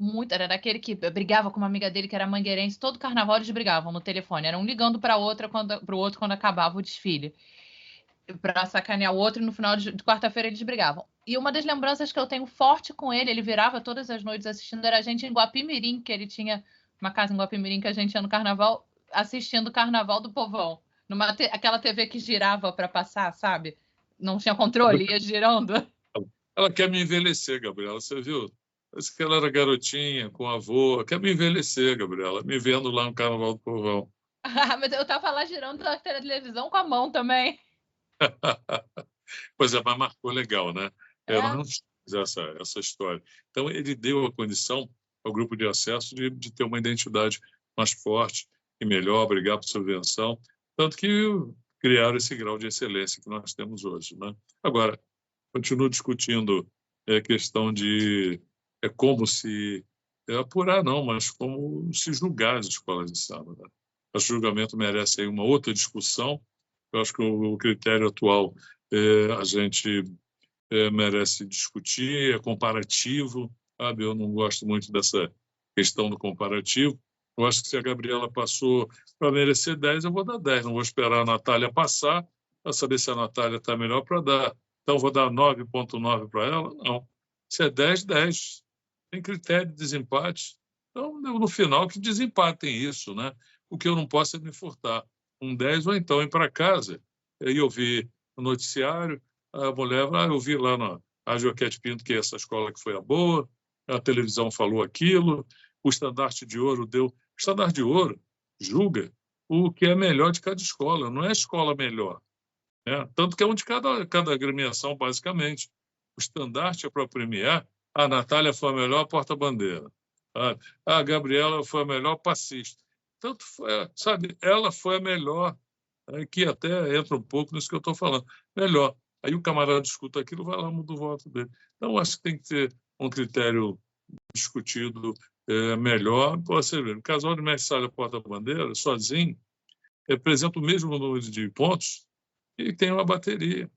daquele que brigava com uma amiga dele que era mangueirense. Todo carnaval eles brigavam no telefone. Era um ligando para o outro quando acabava o desfile. Para sacanear o outro, e no final de quarta-feira eles brigavam. E uma das lembranças que eu tenho forte com ele virava todas as noites assistindo, era a gente em Guapimirim, que ele tinha uma casa em Guapimirim que a gente ia no carnaval, assistindo o Carnaval do Povão. Aquela TV que girava para passar, sabe? Não tinha controle, ia girando. Ela quer me envelhecer, Gabriela, você viu? Parece que ela era garotinha, com avô. Quer me envelhecer, Gabriela, me vendo lá no Carnaval do Povão. Mas eu estava lá girando a televisão com a mão também. Pois é, mas marcou legal, né? Nós não tínhamos essa história. Então, ele deu a condição ao grupo de acesso de ter uma identidade mais forte e melhor, brigar por subvenção, tanto que criaram esse grau de excelência que nós temos hoje, né? Agora, continuo discutindo a questão de como se apurar, não, mas como se julgar as escolas de samba, né? Acho que o julgamento merece aí uma outra discussão. Eu acho que o critério atual a gente merece discutir, é comparativo, sabe? Eu não gosto muito dessa questão do comparativo. Eu acho que se a Gabriela passou para merecer 10, eu vou dar 10. Não vou esperar a Natália passar para saber se a Natália está melhor para dar. Então, vou dar 9,9 para ela? Não. Se é 10, 10. Tem critério de desempate. Então, no final, que desempatem isso, né? O que eu não posso é me furtar. Um 10 ou então ir para casa. Aí eu vi no noticiário, a mulher, eu vi lá na Joquete Pinto que essa escola que foi a boa, a televisão falou aquilo, o estandarte de ouro deu... O estandarte de ouro julga o que é melhor de cada escola, não é a escola melhor, né? Tanto que é um de cada agremiação, basicamente. O estandarte é para premiar, a Natália foi a melhor porta-bandeira, a Gabriela foi a melhor passista. Tanto foi, sabe, ela foi a melhor, que até entra um pouco nisso que eu estou falando, melhor. Aí o camarada escuta aquilo, vai lá, muda o voto dele. Então, acho que tem que ter um critério discutido melhor. Você vê, no casal de mestre sala porta-bandeira, sozinho, representa o mesmo número de pontos e tem uma bateria.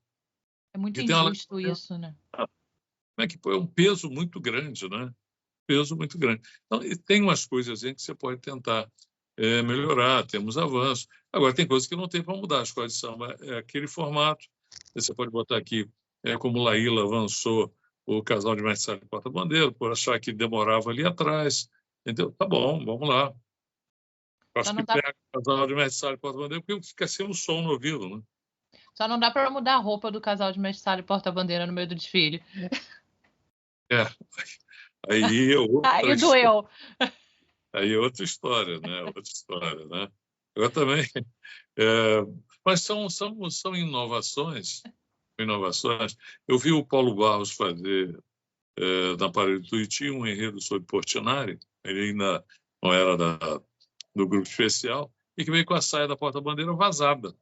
É muito E tem uma... injusto isso, né? Como é que é um peso muito grande, né? Peso muito grande. Então, tem umas coisas que você pode tentar melhorar, temos avanços. Agora, tem coisas que não tem para mudar. A escola de samba é aquele formato. Você pode botar aqui, como Laíla avançou o casal de mestre sala e porta-bandeira, por achar que demorava ali atrás. Entendeu? Tá bom, vamos lá. Acho que pega o casal de mestre sala e porta-bandeira porque fica sem um som no ouvido, né? Só não dá para mudar a roupa do casal de mestre sala e porta-bandeira no meio do desfile. Aí é outra Aí doeu. Aí é outra história, né? Outra história, né? Eu também. Mas são inovações. Eu vi o Paulo Barros fazer na Parede do Tuiuti um enredo sobre Portinari. Ele ainda não era do grupo especial e que veio com a saia da porta-bandeira vazada,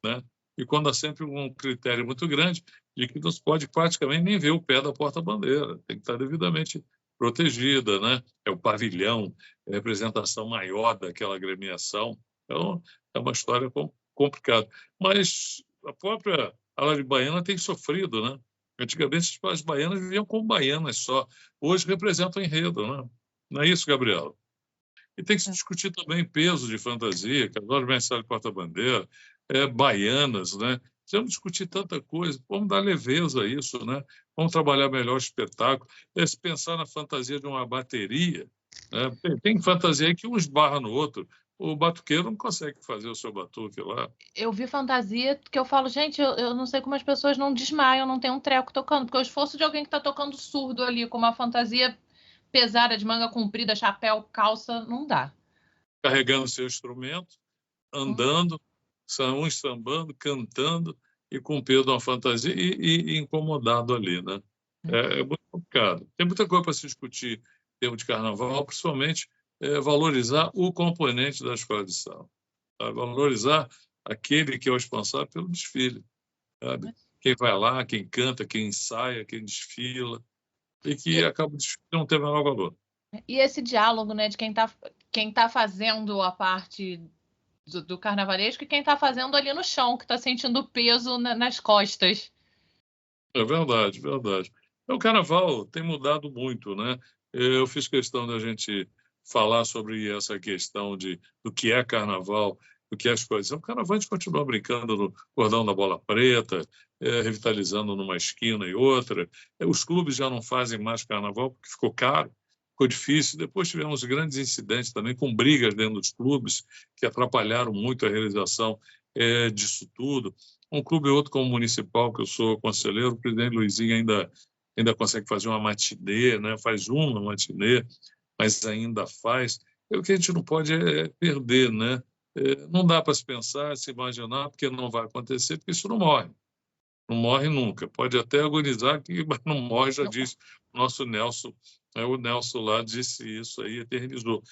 né? E quando há sempre um critério muito grande de que não se pode praticamente nem ver o pé da porta-bandeira, tem que estar devidamente protegida, né? É o pavilhão, é a representação maior daquela agremiação. Então, é uma história complicada. Mas a própria ala de baiana tem sofrido, né? Antigamente, as baianas viviam como baianas só. Hoje representam enredo, né? Não é isso, Gabriela? E tem que se discutir também peso de fantasia, casal de mestre de porta-bandeira, baianas, né? Precisamos discutir tanta coisa. Vamos dar leveza a isso, né? Vamos trabalhar melhor o espetáculo. Se pensar na fantasia de uma bateria, né? Tem fantasia aí que um esbarra no outro. O batuqueiro não consegue fazer o seu batuque lá. Eu vi fantasia que eu falo, gente, eu não sei como as pessoas não desmaiam, não tem um treco tocando, porque o esforço de alguém que está tocando surdo ali com uma fantasia pesada de manga comprida, chapéu, calça, não dá. Carregando seu instrumento, andando, uns sambando, cantando e com o peso de uma fantasia e incomodado ali, né? É muito complicado. Tem muita coisa para se discutir em termos de carnaval, principalmente valorizar o componente da escola de samba, tá? Valorizar aquele que é o responsável pelo desfile, sabe? Quem vai lá, quem canta, quem ensaia, quem desfila e que acaba de não ter o menor valor. E esse diálogo, né, de quem tá fazendo a parte do carnavalesco e quem está fazendo ali no chão, que está sentindo o peso nas costas. É verdade, verdade. O carnaval tem mudado muito, né? Eu fiz questão da gente falar sobre essa questão do que é carnaval, do que é as coisas. O carnaval a gente continua brincando no cordão da bola preta, revitalizando numa esquina e outra. Os clubes já não fazem mais carnaval porque ficou caro, ficou difícil. Depois tivemos grandes incidentes também com brigas dentro dos clubes que atrapalharam muito a realização disso tudo. Um clube ou outro como o Municipal, que eu sou conselheiro, o presidente Luizinho ainda consegue fazer uma matinê, né? Faz uma matinê, mas ainda faz. O que a gente não pode perder, né? Não dá para se pensar, se imaginar, porque não vai acontecer, porque isso não morre. Não morre nunca. Pode até agonizar, mas não morre, já disse o nosso Nelson. O Nelson lá disse isso aí, eternizou.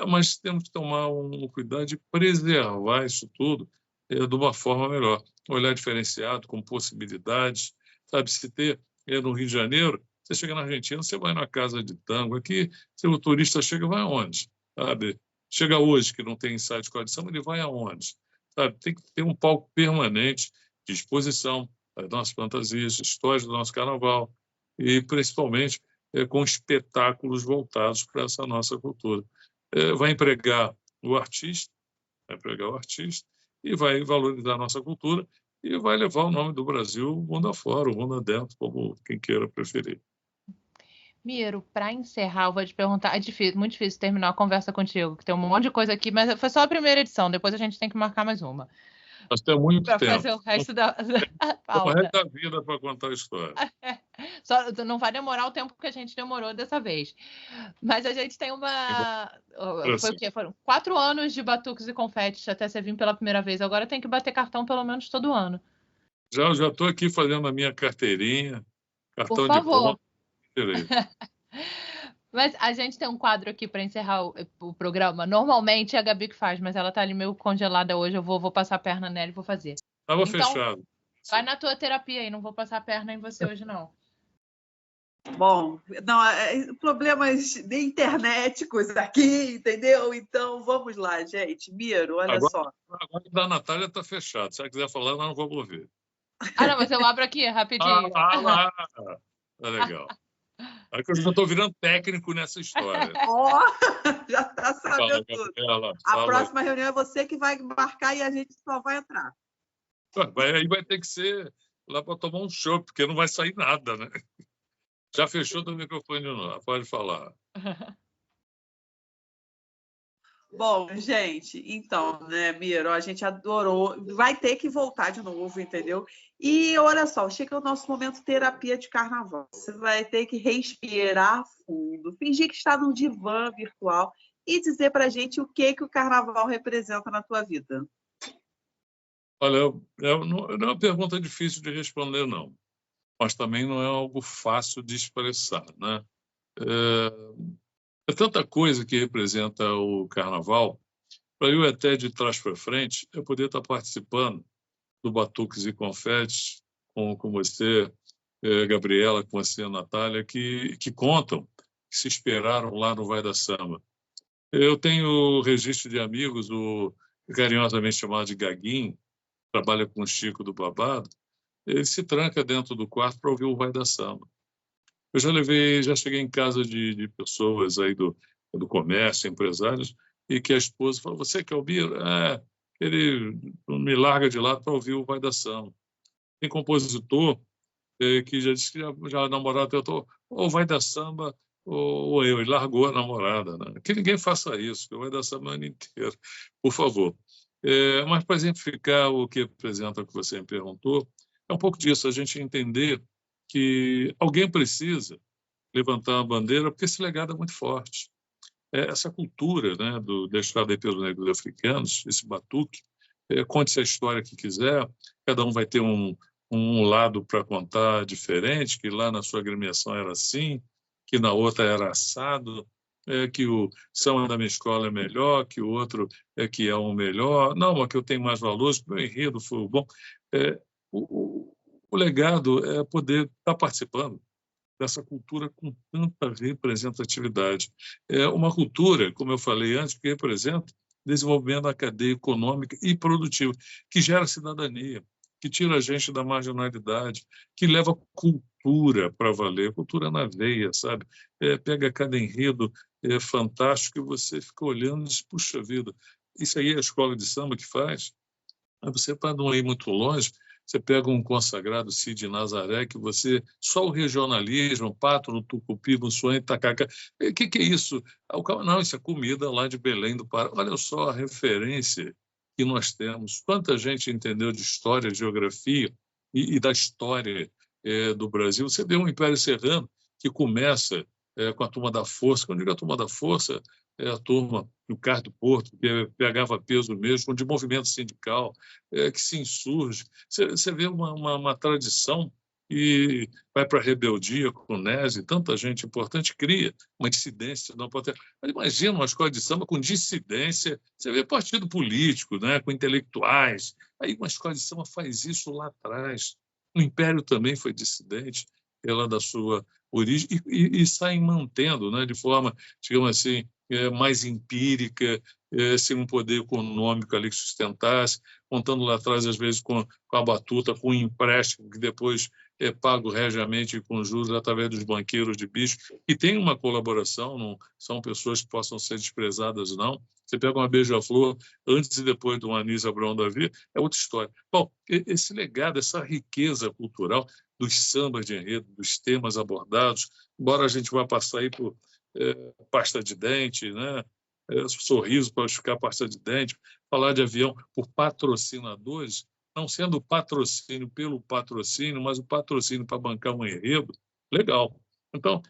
Mas temos que tomar um cuidado de preservar isso tudo de uma forma melhor. Um olhar diferenciado, com possibilidades. Sabe, se ter no Rio de Janeiro, você chega na Argentina, você vai na casa de tango. Aqui, se o turista chega, vai aonde? Sabe? Chega hoje, que não tem ensaio de escola de samba, ele vai aonde? Sabe? Tem que ter um palco permanente de exposição das nossas fantasias, histórias do nosso carnaval e, principalmente, com espetáculos voltados para essa nossa cultura. Vai empregar o artista e vai valorizar a nossa cultura e vai levar o nome do Brasil mundo afora, o mundo adentro, como quem queira preferir. Miro, para encerrar, eu vou te perguntar, muito difícil terminar a conversa contigo, que tem um monte de coisa aqui, mas foi só a primeira edição, depois a gente tem que marcar mais uma. Nós temos muito tempo. Para fazer o resto da pauta. O resto da vida para contar a história. Só não vai demorar o tempo que a gente demorou dessa vez. Mas a gente tem uma... Foi o quê? Foram 4 anos de batuques e confetes até você vir pela primeira vez. Agora tem que bater cartão pelo menos todo ano. Já estou aqui fazendo a minha carteirinha, cartão Por favor. de ponto. Mas a gente tem um quadro aqui para encerrar o programa. Normalmente é a Gabi que faz, mas ela está ali meio congelada hoje. Eu vou passar a perna nela e vou fazer. Estava fechado. Vai na tua terapia aí, não vou passar a perna em você hoje, não. Bom, não, problemas internéticos aqui, entendeu? Então, vamos lá, gente. Miro, olha só. Agora da Natália está fechado. Se ela quiser falar, nós não vamos ouvir. Ah, não, mas eu abro aqui, rapidinho. Tá legal. Aí que eu já estou virando técnico nessa história. Já está sabendo tudo. Gabriela, a próxima reunião é você que vai marcar e a gente só vai entrar. Aí vai ter que ser lá para tomar um chopp, porque não vai sair nada, né? Já fechou o microfone de novo, pode falar. Bom, gente, então, né, Miro, a gente adorou, vai ter que voltar de novo, entendeu? E olha só, chega o nosso momento terapia de carnaval. Você vai ter que respirar fundo, fingir que está num divã virtual e dizer para a gente o que o carnaval representa na tua vida. Olha, não é uma pergunta difícil de responder, não. Mas também não é algo fácil de expressar, né? É tanta coisa que representa o carnaval. Para eu até de trás para frente, eu poder estar participando do Batuques e Confetes com você, Gabriela, com você, Natália, que contam, que se esperaram lá no Vai da Samba. Eu tenho registro de amigos, o carinhosamente chamado de Gaguinho, trabalha com o Chico do Babado, ele se tranca dentro do quarto para ouvir o Vai da Samba. Eu já cheguei em casa de pessoas aí do comércio, empresários, e que a esposa falou, você que é o Biro? Ele me larga de lado para ouvir o Vai da Samba. Tem compositor que já disse que já a namorada tentou, ou Vai da Samba ou eu, e largou a namorada. Né? Que ninguém faça isso, que o Vai da Samba o ano inteiro, por favor. Mas para exemplificar o que apresenta o que você me perguntou, é um pouco disso, a gente entender que alguém precisa levantar a bandeira, porque esse legado é muito forte. Essa cultura, né, da estrada pelos negros africanos, esse batuque, conte-se a história que quiser, cada um vai ter um lado para contar diferente, que lá na sua agremiação era assim, que na outra era assado, que o samba da minha escola é melhor, que o outro é que é o melhor. Não, aqui eu tenho mais valores, o meu enredo foi o bom. O legado é poder estar participando dessa cultura com tanta representatividade. É uma cultura, como eu falei antes, que representa desenvolvimento da cadeia econômica e produtiva, que gera cidadania, que tira a gente da marginalidade, que leva cultura para valer, cultura na veia, sabe? Pega cada enredo fantástico e você fica olhando e diz, puxa vida, isso aí é a escola de samba que faz? Você para não ir muito longe, você pega um consagrado Cid Nazaré, que você, só o regionalismo, pato no tucupi, no suene, tacacá, o que é isso? Não, isso é comida lá de Belém do Pará. Olha só a referência que nós temos. Quanta gente entendeu de história, de geografia e da história do Brasil. Você vê um Império Serrano que começa com a Turma da Força. Quando eu digo a Turma da Força, é a turma do Cais do Porto, que pegava peso mesmo, de movimento sindical, que se insurge. Você vê uma tradição e vai para a rebeldia com o Nese, tanta gente importante cria uma dissidência. Não pode ter. Mas imagina uma escola de samba com dissidência, você vê partido político, né, com intelectuais. Aí uma escola de samba faz isso lá atrás. O Império também foi dissidente, ela da sua origem, e sai mantendo, né, de forma, digamos assim, mais empírica, sem um poder econômico ali que sustentasse, contando lá atrás, às vezes, com a batuta, com um empréstimo que depois é pago regiamente com juros através dos banqueiros de bicho, e tem uma colaboração, não são pessoas que possam ser desprezadas, não. Você pega uma beija-flor antes e depois do Anísio Abrão Davi, é outra história. Bom, esse legado, essa riqueza cultural dos sambas de enredo, dos temas abordados, embora a gente vá passar aí por pasta de dente, né? Sorriso para ficar pasta de dente, falar de avião por patrocinadores, não sendo o patrocínio pelo patrocínio, mas o patrocínio para bancar um enredo, legal. Então,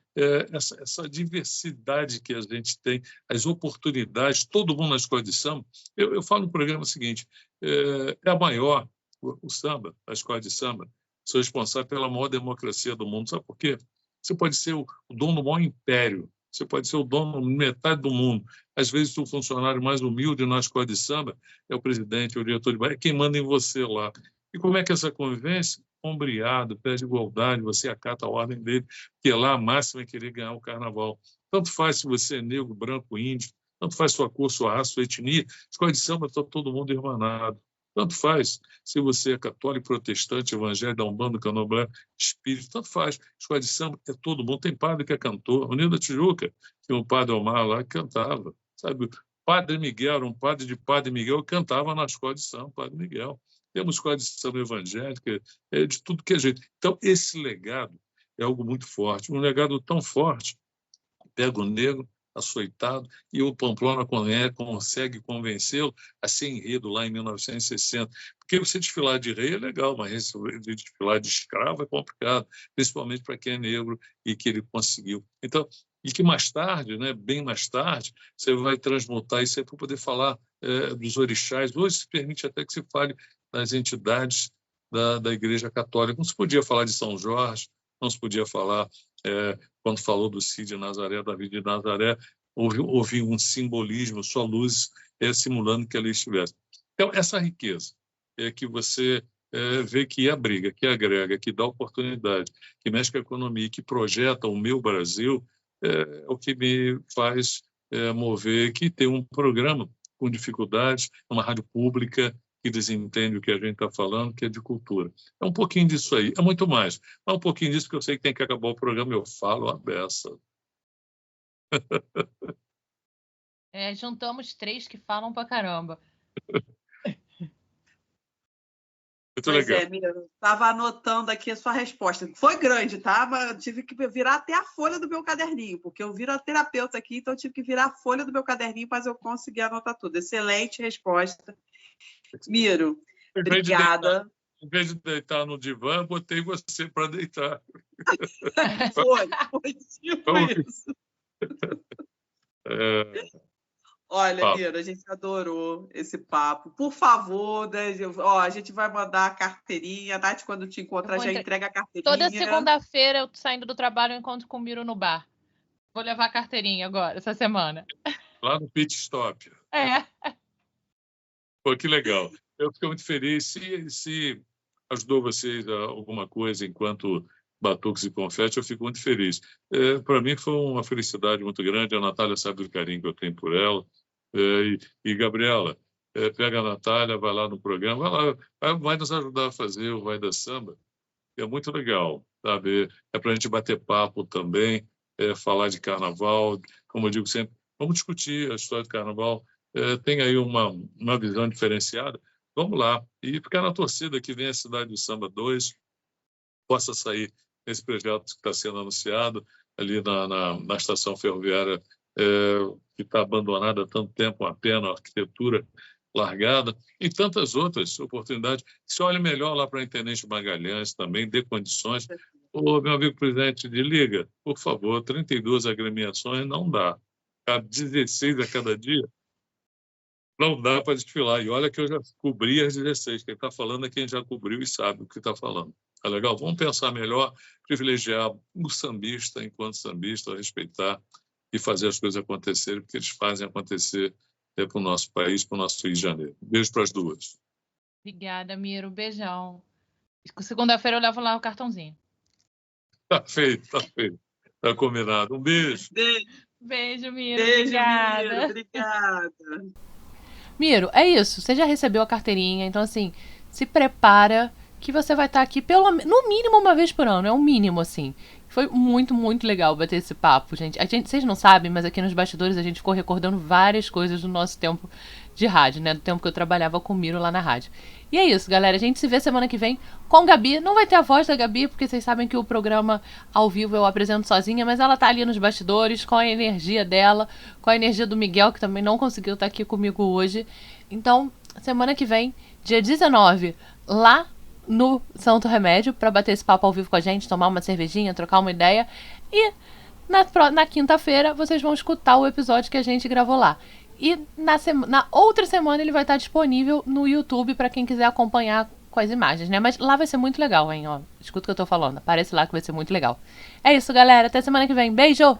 essa diversidade que a gente tem, as oportunidades, todo mundo na escola de samba, eu falo no programa o seguinte, é a maior, o samba, a escola de samba, sou responsável pela maior democracia do mundo, sabe por quê? Você pode ser o dono do maior império, você pode ser o dono de metade do mundo. Às vezes, o funcionário mais humilde na escola de samba é o presidente, o diretor de bar, é quem manda em você lá. E como é que é essa convivência? ombreado, pede igualdade, você acata a ordem dele, que lá a máxima é querer ganhar o carnaval. Tanto faz se você é negro, branco, índio, tanto faz sua cor, sua raça, sua etnia, escola de samba está todo mundo irmanado. Tanto faz se você é católico, protestante, evangélico, da Umbanda, Candomblé, espírito, tanto faz. Escola de samba é todo mundo. Tem padre que é cantor. União da Tijuca, tinha um padre Omar lá que cantava. Sabe? Padre Miguel, era um padre de Padre Miguel, que cantava na escola de samba, Padre Miguel. Temos escola de samba evangélica, de tudo que é jeito. Então, esse legado é algo muito forte. Um legado tão forte, pega o negro, açoitado, e o Pamplona consegue convencê-lo a ser enredo lá em 1960. Porque você desfilar de rei é legal, mas desfilar de escravo é complicado, principalmente para quem é negro e que ele conseguiu. Então, e que mais tarde, né, bem mais tarde, você vai transmutar isso aí para poder falar dos orixás. Hoje se permite até que se fale das entidades da Igreja Católica. Não se podia falar de São Jorge, não se podia falar, quando falou do Cid de Nazaré, Davi de Nazaré, houve um simbolismo, só luzes simulando que ali estivesse. Então, essa riqueza é que você vê que abriga, que agrega, que dá oportunidade, que mexe com a economia, que projeta o meu Brasil, é o que me faz mover, que tem um programa com dificuldades, uma rádio pública que desentende o que a gente está falando, que é de cultura. É um pouquinho disso aí, é muito mais. É um pouquinho disso que eu sei que tem que acabar o programa, eu falo a beça. Juntamos 3 que falam pra caramba. Muito Pois legal. Mira, estava anotando aqui a sua resposta. Foi grande, tá? Mas eu tive que virar até a folha do meu caderninho, porque eu viro a terapeuta aqui, então eu tive que virar a folha do meu caderninho, mas eu consegui anotar tudo. Excelente resposta. Miro, obrigada. Em vez de deitar no divã, botei você para deitar. Foi tipo isso. Olha, Miro, a gente adorou esse papo. Por favor, né, a gente vai mandar a carteirinha. A Nath, quando te encontrar, já entrega a carteirinha. Toda segunda-feira, eu saindo do trabalho, eu encontro com o Miro no bar. Vou levar a carteirinha agora, essa semana. Lá no Pit Stop. Pô, que legal. Eu fico muito feliz. Se ajudou vocês a alguma coisa enquanto batuques e confete, eu fico muito feliz. Para mim foi uma felicidade muito grande. A Natália sabe do carinho que eu tenho por ela. E Gabriela, pega a Natália, vai lá no programa, vai nos ajudar a fazer o Vai da Samba. É muito legal, sabe? É para a gente bater papo também, falar de carnaval. Como eu digo sempre, vamos discutir a história do carnaval. Tem aí uma visão diferenciada. Vamos lá. E ficar na torcida que vem a Cidade do Samba 2, possa sair esse projeto que está sendo anunciado ali na estação ferroviária, que está abandonada há tanto tempo, uma pena, a arquitetura largada, e tantas outras oportunidades. Se olhe melhor lá para a Intendente Magalhães também, dê condições. Meu amigo presidente de Liga, por favor, 32 agremiações não dá. Cabe 16 a cada dia. Não dá para desfilar. E olha que eu já cobri as 16. Quem está falando é quem já cobriu e sabe o que está falando. É legal? Vamos pensar melhor, privilegiar o sambista enquanto sambista, respeitar e fazer as coisas acontecerem, porque eles fazem acontecer para o nosso país, para o nosso Rio de Janeiro. Beijo para as duas. Obrigada, Miro. Beijão. Segunda-feira eu levo lá o cartãozinho. Tá feito, tá feito. Tá combinado. Um beijo. Beijo, Miro. Beijo, obrigada. Miro. Obrigada. Miro, é isso. Você já recebeu a carteirinha, então assim, se prepara que você vai estar aqui no mínimo uma vez por ano. É o mínimo, assim. Foi muito, muito legal bater esse papo, gente. Vocês não sabem, mas aqui nos bastidores a gente ficou recordando várias coisas do nosso tempo de rádio, né? Do tempo que eu trabalhava com o Miro lá na rádio. E é isso, galera. A gente se vê semana que vem com Gabi. Não vai ter a voz da Gabi, porque vocês sabem que o programa ao vivo eu apresento sozinha, mas ela tá ali nos bastidores com a energia dela, com a energia do Miguel, que também não conseguiu estar aqui comigo hoje. Então, semana que vem, dia 19, lá no Santo Remédio, para bater esse papo ao vivo com a gente, tomar uma cervejinha, trocar uma ideia. E na quinta-feira vocês vão escutar o episódio que a gente gravou lá. E na outra semana ele vai estar disponível no YouTube para quem quiser acompanhar com as imagens, né? Mas lá vai ser muito legal, hein? Ó, escuta o que eu tô falando. Aparece lá que vai ser muito legal. É isso, galera. Até semana que vem. Beijo!